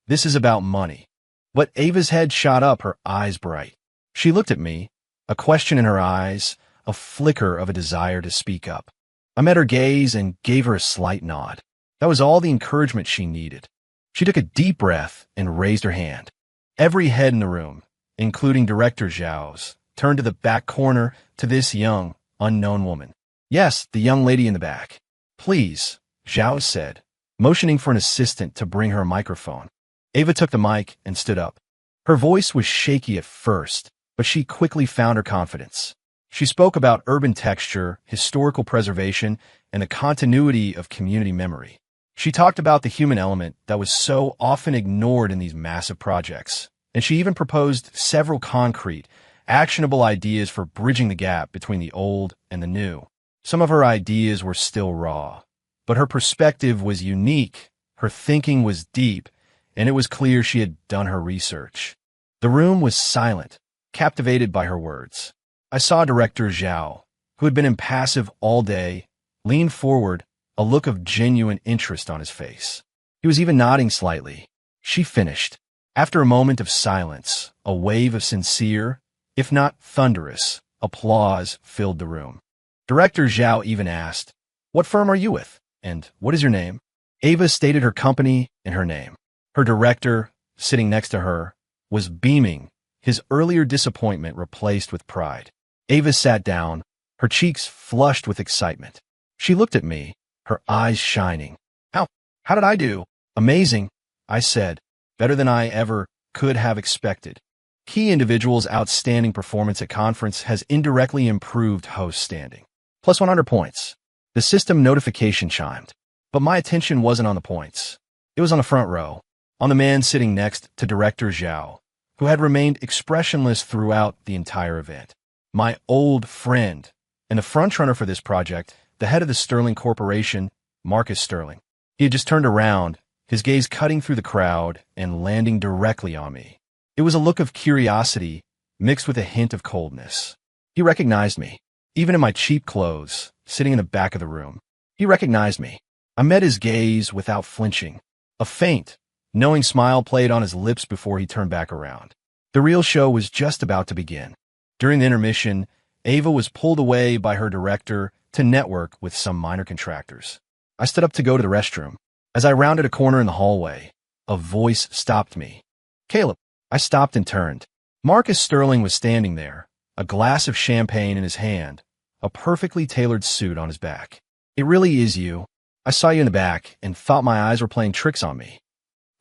This is about money." But Ava's head shot up, her eyes bright. She looked at me, a question in her eyes, a flicker of a desire to speak up. I met her gaze and gave her a slight nod. That was all the encouragement she needed. She took a deep breath and raised her hand. Every head in the room, including Director Zhao's, turned to the back corner to this young, unknown woman. "Yes, the young lady in the back. Please," Zhao said, motioning for an assistant to bring her a microphone. Ava took the mic and stood up. Her voice was shaky at first, but she quickly found her confidence. She spoke about urban texture, historical preservation, and the continuity of community memory. She talked about the human element that was so often ignored in these massive projects, and she even proposed several concrete, actionable ideas for bridging the gap between the old and the new. Some of her ideas were still raw, but her perspective was unique, her thinking was deep, and it was clear she had done her research. The room was silent, captivated by her words. I saw Director Zhao, who had been impassive all day, lean forward, a look of genuine interest on his face. He was even nodding slightly. She finished. After a moment of silence, a wave of sincere, if not thunderous, applause filled the room. Director Zhao even asked, "What firm are you with? And what is your name?" Ava stated her company and her name. Her director, sitting next to her, was beaming, his earlier disappointment replaced with pride. Ava sat down, her cheeks flushed with excitement. She looked at me, her eyes shining. How did I do?" "Amazing," I said, "better than I ever could have expected." Key individuals' outstanding performance at conference has indirectly improved host standing. Plus 100 points. The system notification chimed, but my attention wasn't on the points. It was on the front row, on the man sitting next to Director Zhao, who had remained expressionless throughout the entire event. My old friend, and the frontrunner for this project, the head of the Sterling Corporation, Marcus Sterling. He had just turned around, his gaze cutting through the crowd and landing directly on me. It was a look of curiosity mixed with a hint of coldness. He recognized me, even in my cheap clothes, sitting in the back of the room. He recognized me. I met his gaze without flinching. A faint, knowing smile played on his lips before he turned back around. The real show was just about to begin. During the intermission, Ava was pulled away by her director to network with some minor contractors. I stood up to go to the restroom. As I rounded a corner in the hallway, a voice stopped me. "Caleb." I stopped and turned. Marcus Sterling was standing there, a glass of champagne in his hand, a perfectly tailored suit on his back. "It really is you. I saw you in the back and thought my eyes were playing tricks on me."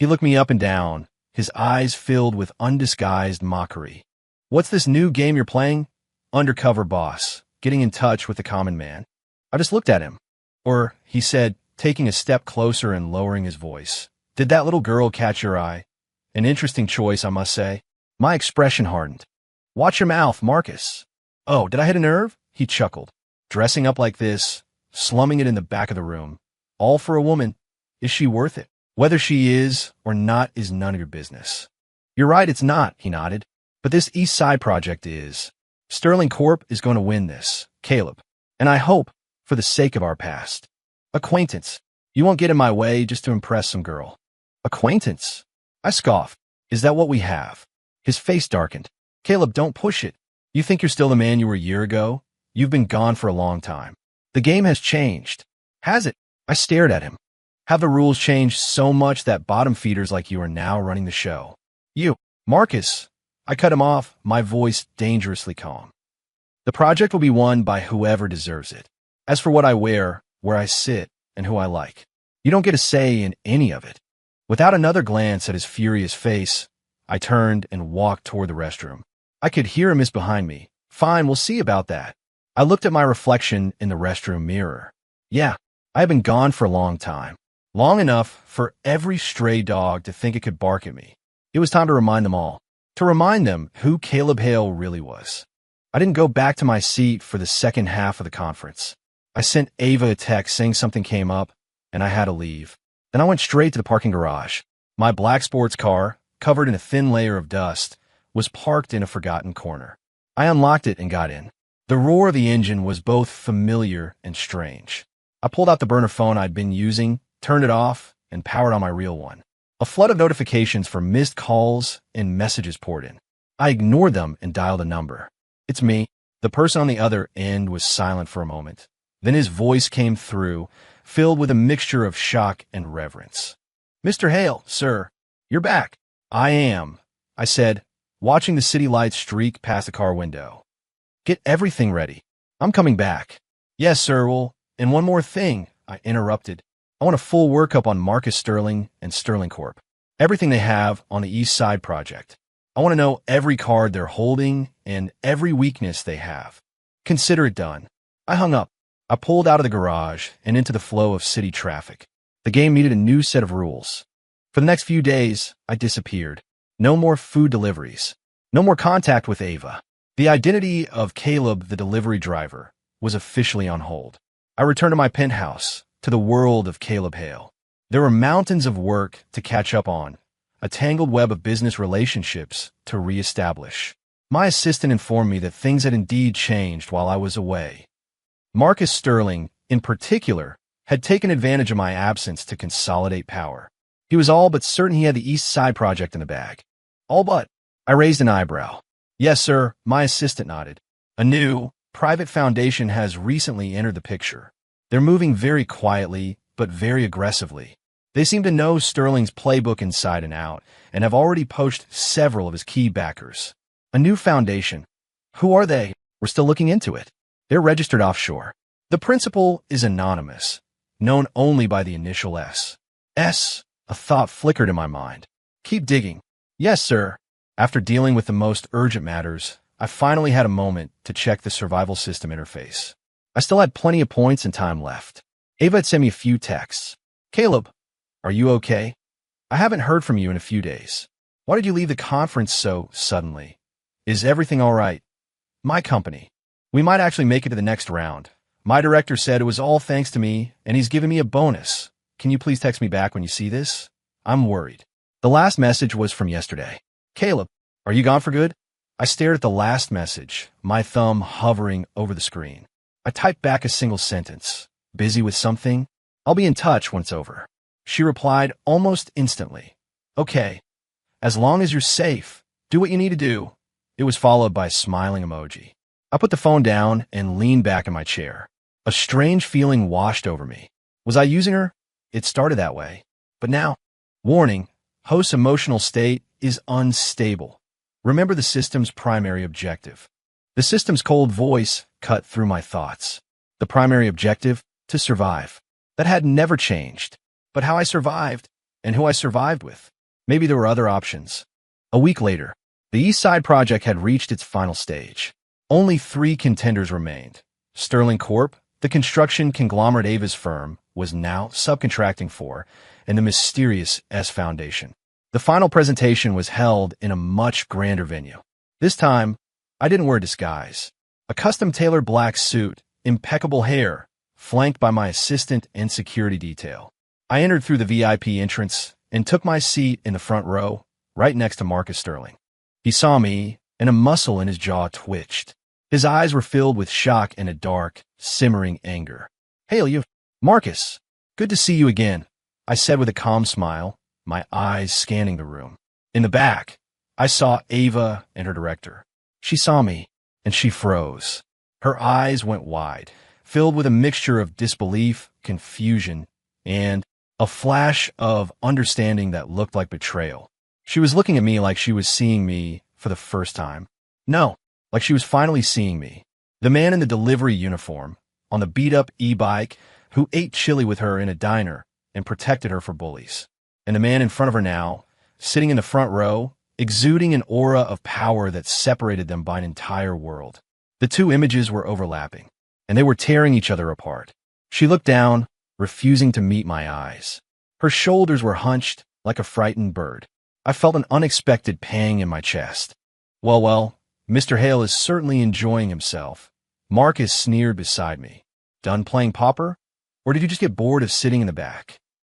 He looked me up and down, his eyes filled with undisguised mockery. "What's this new game you're playing?" "Undercover boss, getting in touch with the common man." I just looked at him. "Or," he said, taking a step closer and lowering his voice, "did that little girl catch your eye? An interesting choice, I must say." My expression hardened. "Watch your mouth, Marcus." "Oh, did I hit a nerve?" He chuckled. "Dressing up like this, slumming it in the back of the room. All for a woman. Is she worth it? Whether she is or not is none of your business." "You're right, it's not," he nodded. "But this East Side project is. Sterling Corp is going to win this, Caleb. And I hope, for the sake of our past. Acquaintance. You won't get in my way just to impress some girl." "Acquaintance?" I scoffed. "Is that what we have?" His face darkened. "Caleb, don't push it. You think you're still the man you were a year ago? You've been gone for a long time. The game has changed." "Has it?" I stared at him. "Have the rules changed so much that bottom feeders like you are now running the show?" "You, Marcus." I cut him off, my voice dangerously calm. "The project will be won by whoever deserves it. As for what I wear, where I sit, and who I like, you don't get a say in any of it." Without another glance at his furious face, I turned and walked toward the restroom. I could hear him behind me. "Fine, we'll see about that." I looked at my reflection in the restroom mirror. Yeah, I had been gone for a long time. Long enough for every stray dog to think it could bark at me. It was time to remind them all. To remind them who Caleb Hale really was. I didn't go back to my seat for the second half of the conference. I sent Ava a text saying something came up, and I had to leave. Then I went straight to the parking garage. My black sports car, covered in a thin layer of dust, was parked in a forgotten corner. I unlocked it and got in. The roar of the engine was both familiar and strange. I pulled out the burner phone I'd been using, turned it off, and powered on my real one. A flood of notifications for missed calls and messages poured in. I ignored them and dialed a number. "It's me." The person on the other end was silent for a moment. Then his voice came through, filled with a mixture of shock and reverence. "Mr. Hale, sir, you're back." "I am," I said, watching the city lights streak past the car window. "Get everything ready. I'm coming back." "Yes, sir, well, and one more thing," I interrupted. "I want a full workup on Marcus Sterling and Sterling Corp. Everything they have on the East Side project. I want to know every card they're holding and every weakness they have." Consider it done. I hung up. I pulled out of the garage and into the flow of city traffic. The game needed a new set of rules. For the next few days, I disappeared. No more food deliveries. No more contact with Ava. The identity of Caleb, the delivery driver, was officially on hold. I returned to my penthouse, to the world of Caleb Hale. There were mountains of work to catch up on, a tangled web of business relationships to reestablish. My assistant informed me that things had indeed changed while I was away. Marcus Sterling, in particular, had taken advantage of my absence to consolidate power. He was all but certain he had the East Side project in the bag. All but. I raised an eyebrow. Yes, sir, my assistant nodded. A new, private foundation has recently entered the picture. They're moving very quietly, but very aggressively. They seem to know Sterling's playbook inside and out, and have already poached several of his key backers. A new foundation. Who are they? We're still looking into it. They're registered offshore. The principal is anonymous, known only by the initial S. S? A thought flickered in my mind. Keep digging. Yes, sir. After dealing with the most urgent matters, I finally had a moment to check the survival system interface. I still had plenty of points and time left. Ava had sent me a few texts. Caleb, are you okay? I haven't heard from you in a few days. Why did you leave the conference so suddenly? Is everything all right? My company. We might actually make it to the next round. My director said it was all thanks to me, and he's given me a bonus. Can you please text me back when you see this? I'm worried. The last message was from yesterday. Caleb, are you gone for good? I stared at the last message, my thumb hovering over the screen. I typed back a single sentence. Busy with something? I'll be in touch when it's over. She replied almost instantly. Okay. As long as you're safe, do what you need to do. It was followed by a smiling emoji. I put the phone down and leaned back in my chair. A strange feeling washed over me. Was I using her? It started that way. But now, warning, host's emotional state is unstable. Remember the system's primary objective. The system's cold voice cut through my thoughts. The primary objective? To survive. That had never changed. But how I survived, and who I survived with. Maybe there were other options. A week later, the East Side project had reached its final stage. Only 3 contenders remained. Sterling Corp., the construction conglomerate Ava's firm, was now subcontracting for, and the mysterious S Foundation. The final presentation was held in a much grander venue. This time, I didn't wear a disguise. A custom-tailored black suit, impeccable hair, flanked by my assistant and security detail. I entered through the VIP entrance and took my seat in the front row, right next to Marcus Sterling. He saw me, and a muscle in his jaw twitched. His eyes were filled with shock and a dark, simmering anger. Hail you, Marcus. Good to see you again, I said with a calm smile, my eyes scanning the room. In the back, I saw Ava and her director. She saw me, and she froze. Her eyes went wide, filled with a mixture of disbelief, confusion, and a flash of understanding that looked like betrayal. She was looking at me like she was seeing me for the first time. No, like she was finally seeing me. The man in the delivery uniform, on the beat-up e-bike, who ate chili with her in a diner and protected her for bullies. And the man in front of her now, sitting in the front row, exuding an aura of power that separated them by an entire world. The 2 images were overlapping, and they were tearing each other apart. She looked down, refusing to meet my eyes. Her shoulders were hunched like a frightened bird. I felt an unexpected pang in my chest. Well, Mr. Hale is certainly enjoying himself. Marcus sneered beside me. Done playing pauper? Or did you just get bored of sitting in the back?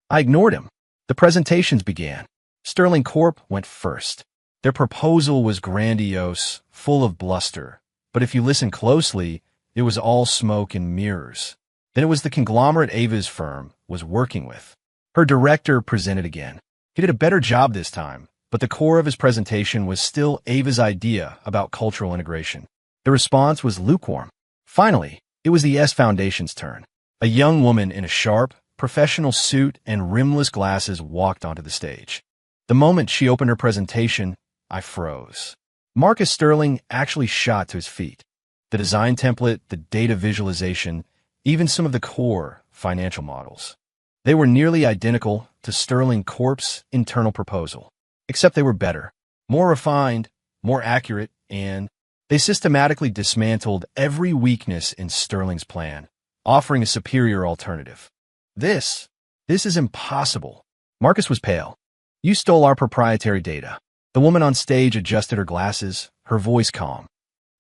I ignored him. The presentations began. Sterling Corp went first. Their proposal was grandiose, full of bluster. But if you listen closely, it was all smoke and mirrors. Then it was the conglomerate Ava's firm was working with. Her director presented again. He did a better job this time, but the core of his presentation was still Ava's idea about cultural integration. The response was lukewarm. Finally, it was the S Foundation's turn. A young woman in a sharp, professional suit and rimless glasses walked onto the stage. The moment she opened her presentation, I froze. Marcus Sterling actually shot to his feet. The design template, the data visualization, even some of the core financial models. They were nearly identical to Sterling Corp's internal proposal, except they were better, more refined, more accurate, and They systematically dismantled every weakness in Sterling's plan, offering a superior alternative. This is impossible. Marcus was pale. You stole our proprietary data. The woman on stage adjusted her glasses, her voice calm.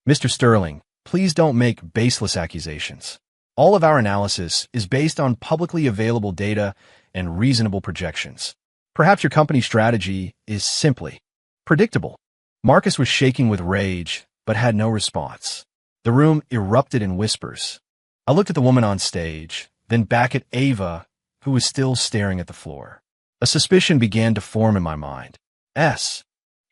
Mr. Sterling, please don't make baseless accusations. All of our analysis is based on publicly available data and reasonable projections. Perhaps your company's strategy is simply predictable. Marcus was shaking with rage, but had no response. The room erupted in whispers. I looked at the woman on stage, then back at Ava, who was still staring at the floor. A suspicion began to form in my mind.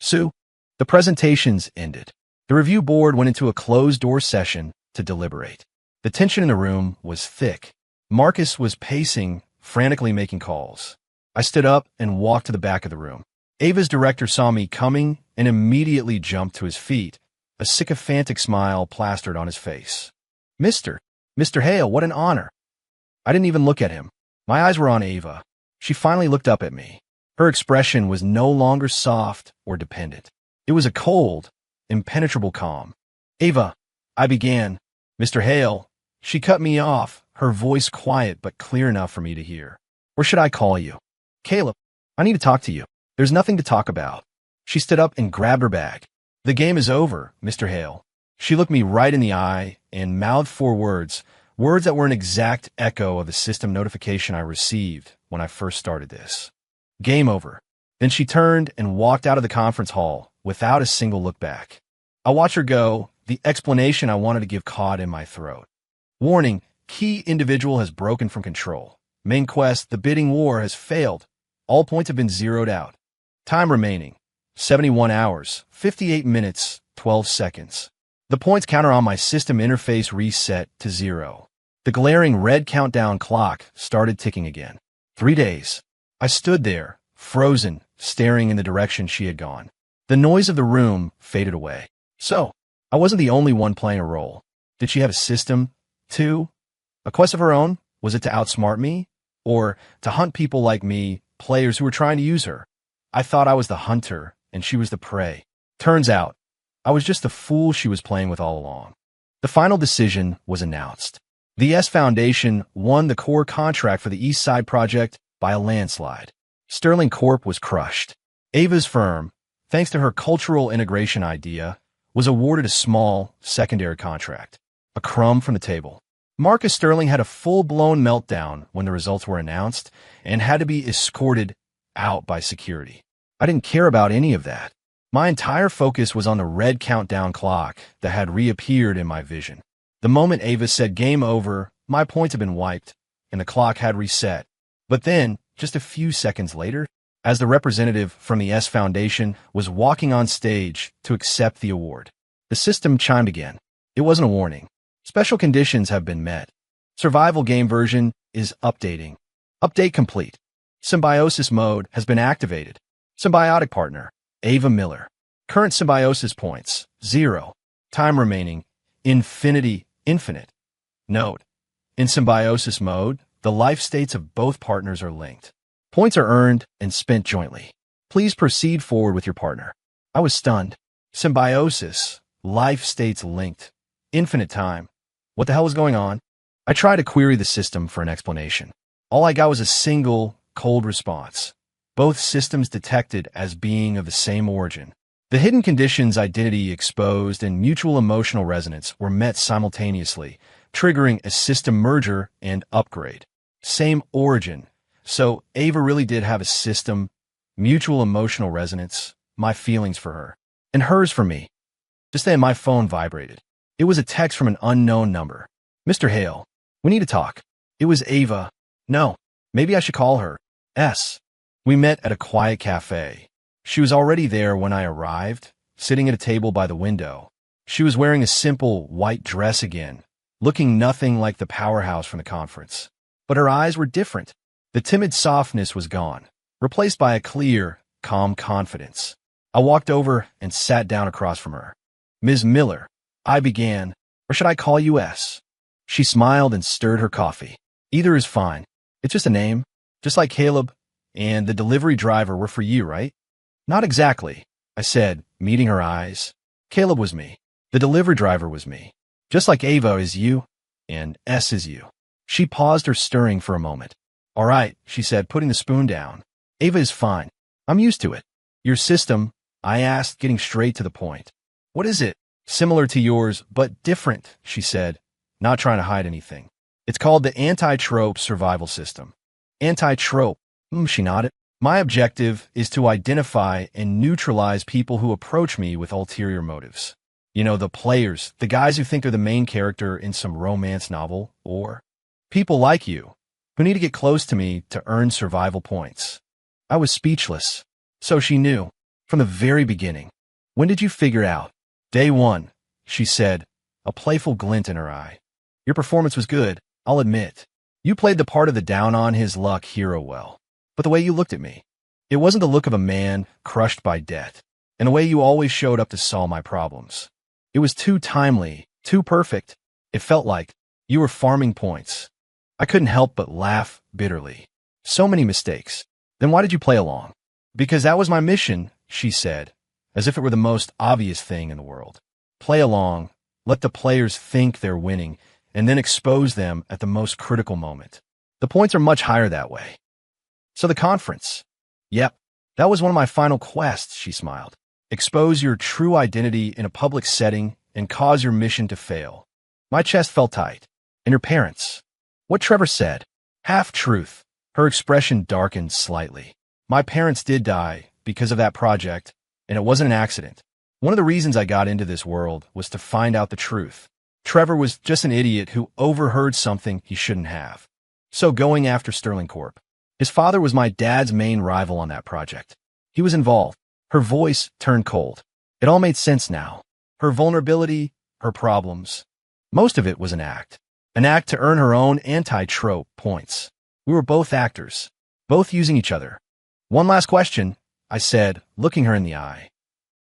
Sue, the presentations ended. The review board went into a closed-door session to deliberate. The tension in the room was thick. Marcus was pacing, frantically making calls. I stood up and walked to the back of the room. Ava's director saw me coming and immediately jumped to his feet, a sycophantic smile plastered on his face. Mr. Hale, what an honor. I didn't even look at him. My eyes were on Ava. She finally looked up at me. Her expression was no longer soft or dependent. It was a cold, impenetrable calm. Ava, I began. Mr. Hale, she cut me off, her voice quiet but clear enough for me to hear. Or should I call you? Caleb, I need to talk to you. There's nothing to talk about. She stood up and grabbed her bag. The game is over, Mr. Hale. She looked me right in the eye and mouthed 4 words that were an exact echo of the system notification I received when I first started this. Game over. Then she turned and walked out of the conference hall without a single look back. I watched her go, the explanation I wanted to give caught in my throat. Warning, key individual has broken from control. Main quest, the bidding war has failed. All points have been zeroed out. Time remaining, 71 hours, 58 minutes, 12 seconds. The points counter on my system interface reset to 0. The glaring red countdown clock started ticking again. 3 days. I stood there, frozen, staring in the direction she had gone. The noise of the room faded away. So, I wasn't the only one playing a role. Did she have a system, too? A quest of her own? Was it to outsmart me? Or to hunt people like me, players who were trying to use her? I thought I was the hunter, and she was the prey. Turns out, I was just the fool she was playing with all along. The final decision was announced. The S Foundation won the core contract for the East Side project by a landslide. Sterling Corp was crushed. Ava's firm, thanks to her cultural integration idea, was awarded a small, secondary contract. A crumb from the table. Marcus Sterling had a full-blown meltdown when the results were announced and had to be escorted out by security. I didn't care about any of that. My entire focus was on the red countdown clock that had reappeared in my vision. The moment Ava said game over, my points had been wiped, and the clock had reset. But then, just a few seconds later, as the representative from the S Foundation was walking on stage to accept the award, the system chimed again. It wasn't a warning. Special conditions have been met. Survival game version is updating. Update complete. Symbiosis mode has been activated. Symbiotic partner, Ava Miller. Current symbiosis points, 0. Time remaining, infinite. Note, in symbiosis mode, the life states of both partners are linked. Points are earned and spent jointly. Please proceed forward with your partner. I was stunned. Symbiosis, life states linked. Infinite time. What the hell was going on? I tried to query the system for an explanation. All I got was a single, cold response. Both systems detected as being of the same origin. The hidden conditions identity exposed and mutual emotional resonance were met simultaneously, triggering a system merger and upgrade. Same origin. So Ava really did have a system, mutual emotional resonance, my feelings for her, and hers for me. Just then my phone vibrated. It was a text from an unknown number. Mr. Hale, we need to talk. It was Ava. No, maybe I should call her. We met at a quiet cafe. She was already there when I arrived, sitting at a table by the window. She was wearing a simple white dress again, looking nothing like the powerhouse from the conference. But her eyes were different. The timid softness was gone, replaced by a clear, calm confidence. I walked over and sat down across from her. Ms. Miller, I began, or should I call you S? She smiled and stirred her coffee. Either is fine. It's just a name, just like Caleb and the delivery driver were for you, right? Not exactly, I said, meeting her eyes. Caleb was me. The delivery driver was me. Just like Ava is you, and S is you. She paused her stirring for a moment. All right, she said, putting the spoon down. Ava is fine. I'm used to it. Your system, I asked, getting straight to the point. What is it? Similar to yours, but different, she said, not trying to hide anything. It's called the anti-trope survival system. Anti-trope, she nodded. My objective is to identify and neutralize people who approach me with ulterior motives. You know, the players, the guys who think they're the main character in some romance novel, or people like you, who need to get close to me to earn survival points. I was speechless. So she knew, from the very beginning. When did you figure out? Day one, she said, a playful glint in her eye. Your performance was good, I'll admit. You played the part of the down-on-his-luck hero well. But the way you looked at me, it wasn't the look of a man crushed by debt, and the way you always showed up to solve my problems. It was too timely, too perfect. It felt like you were farming points. I couldn't help but laugh bitterly. So many mistakes. Then why did you play along? Because that was my mission, she said, as if it were the most obvious thing in the world. Play along, let the players think they're winning, and then expose them at the most critical moment. The points are much higher that way. So the conference. Yep, that was one of my final quests, she smiled. Expose your true identity in a public setting and cause your mission to fail. My chest felt tight. And your parents? What Trevor said. Half-truth. Her expression darkened slightly. My parents did die because of that project, and it wasn't an accident. One of the reasons I got into this world was to find out the truth. Trevor was just an idiot who overheard something he shouldn't have. So going after Sterling Corp. His father was my dad's main rival on that project. He was involved. Her voice turned cold. It all made sense now. Her vulnerability, her problems. Most of it was an act. An act to earn her own anti-trope points. We were both actors, both using each other. One last question, I said, looking her in the eye.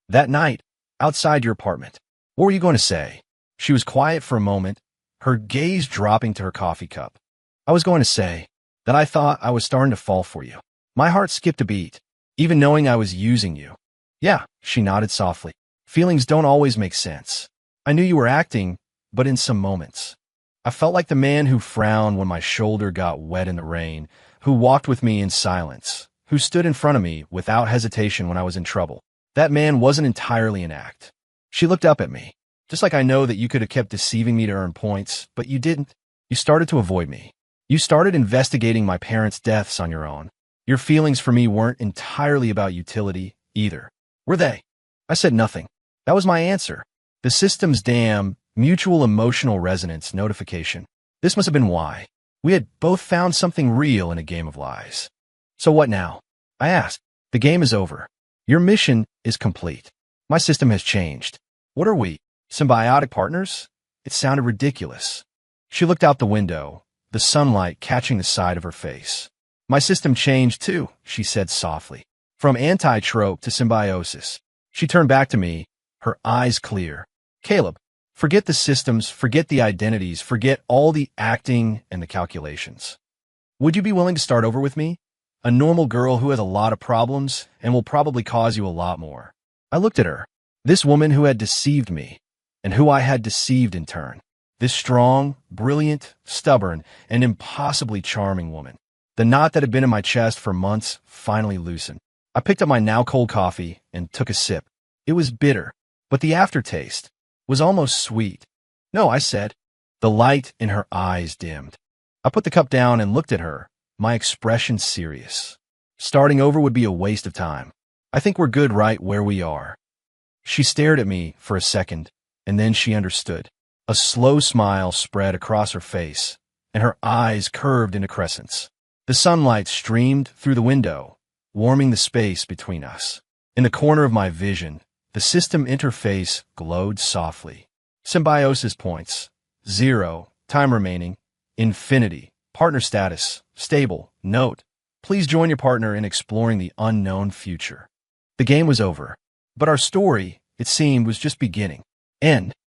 That night, outside your apartment, what were you going to say? She was quiet for a moment, her gaze dropping to her coffee cup. I was going to say that I thought I was starting to fall for you. My heart skipped a beat, even knowing I was using you. Yeah, she nodded softly. Feelings don't always make sense. I knew you were acting, but in some moments. I felt like the man who frowned when my shoulder got wet in the rain, who walked with me in silence, who stood in front of me without hesitation when I was in trouble. That man wasn't entirely an act. She looked up at me. Just like I know that you could have kept deceiving me to earn points, but you didn't. You started to avoid me. You started investigating my parents' deaths on your own. Your feelings for me weren't entirely about utility, either. Were they? I said nothing. That was my answer. The system's damn mutual emotional resonance notification. This must have been why. We had both found something real in a game of lies. So what now? I asked. The game is over. Your mission is complete. My system has changed. What are we? Symbiotic partners? It sounded ridiculous. She looked out the window, the sunlight catching the side of her face. My system changed too, she said softly. From anti-trope to symbiosis. She turned back to me, her eyes clear. Caleb, forget the systems, forget the identities, forget all the acting and the calculations. Would you be willing to start over with me? A normal girl who has a lot of problems and will probably cause you a lot more. I looked at her. This woman who had deceived me, and who I had deceived in turn. This strong, brilliant, stubborn, and impossibly charming woman. The knot that had been in my chest for months finally loosened. I picked up my now cold coffee and took a sip. It was bitter, but the aftertaste was almost sweet. No, I said. The light in her eyes dimmed. I put the cup down and looked at her, my expression serious. Starting over would be a waste of time. I think we're good right where we are. She stared at me for a second, and then she understood. A slow smile spread across her face, and her eyes curved into crescents. The sunlight streamed through the window, warming the space between us. In the corner of my vision, the system interface glowed softly. Symbiosis points, 0, time remaining, infinity, partner status, stable, note. Please join your partner in exploring the unknown future. The game was over, but our story, it seemed, was just beginning. End.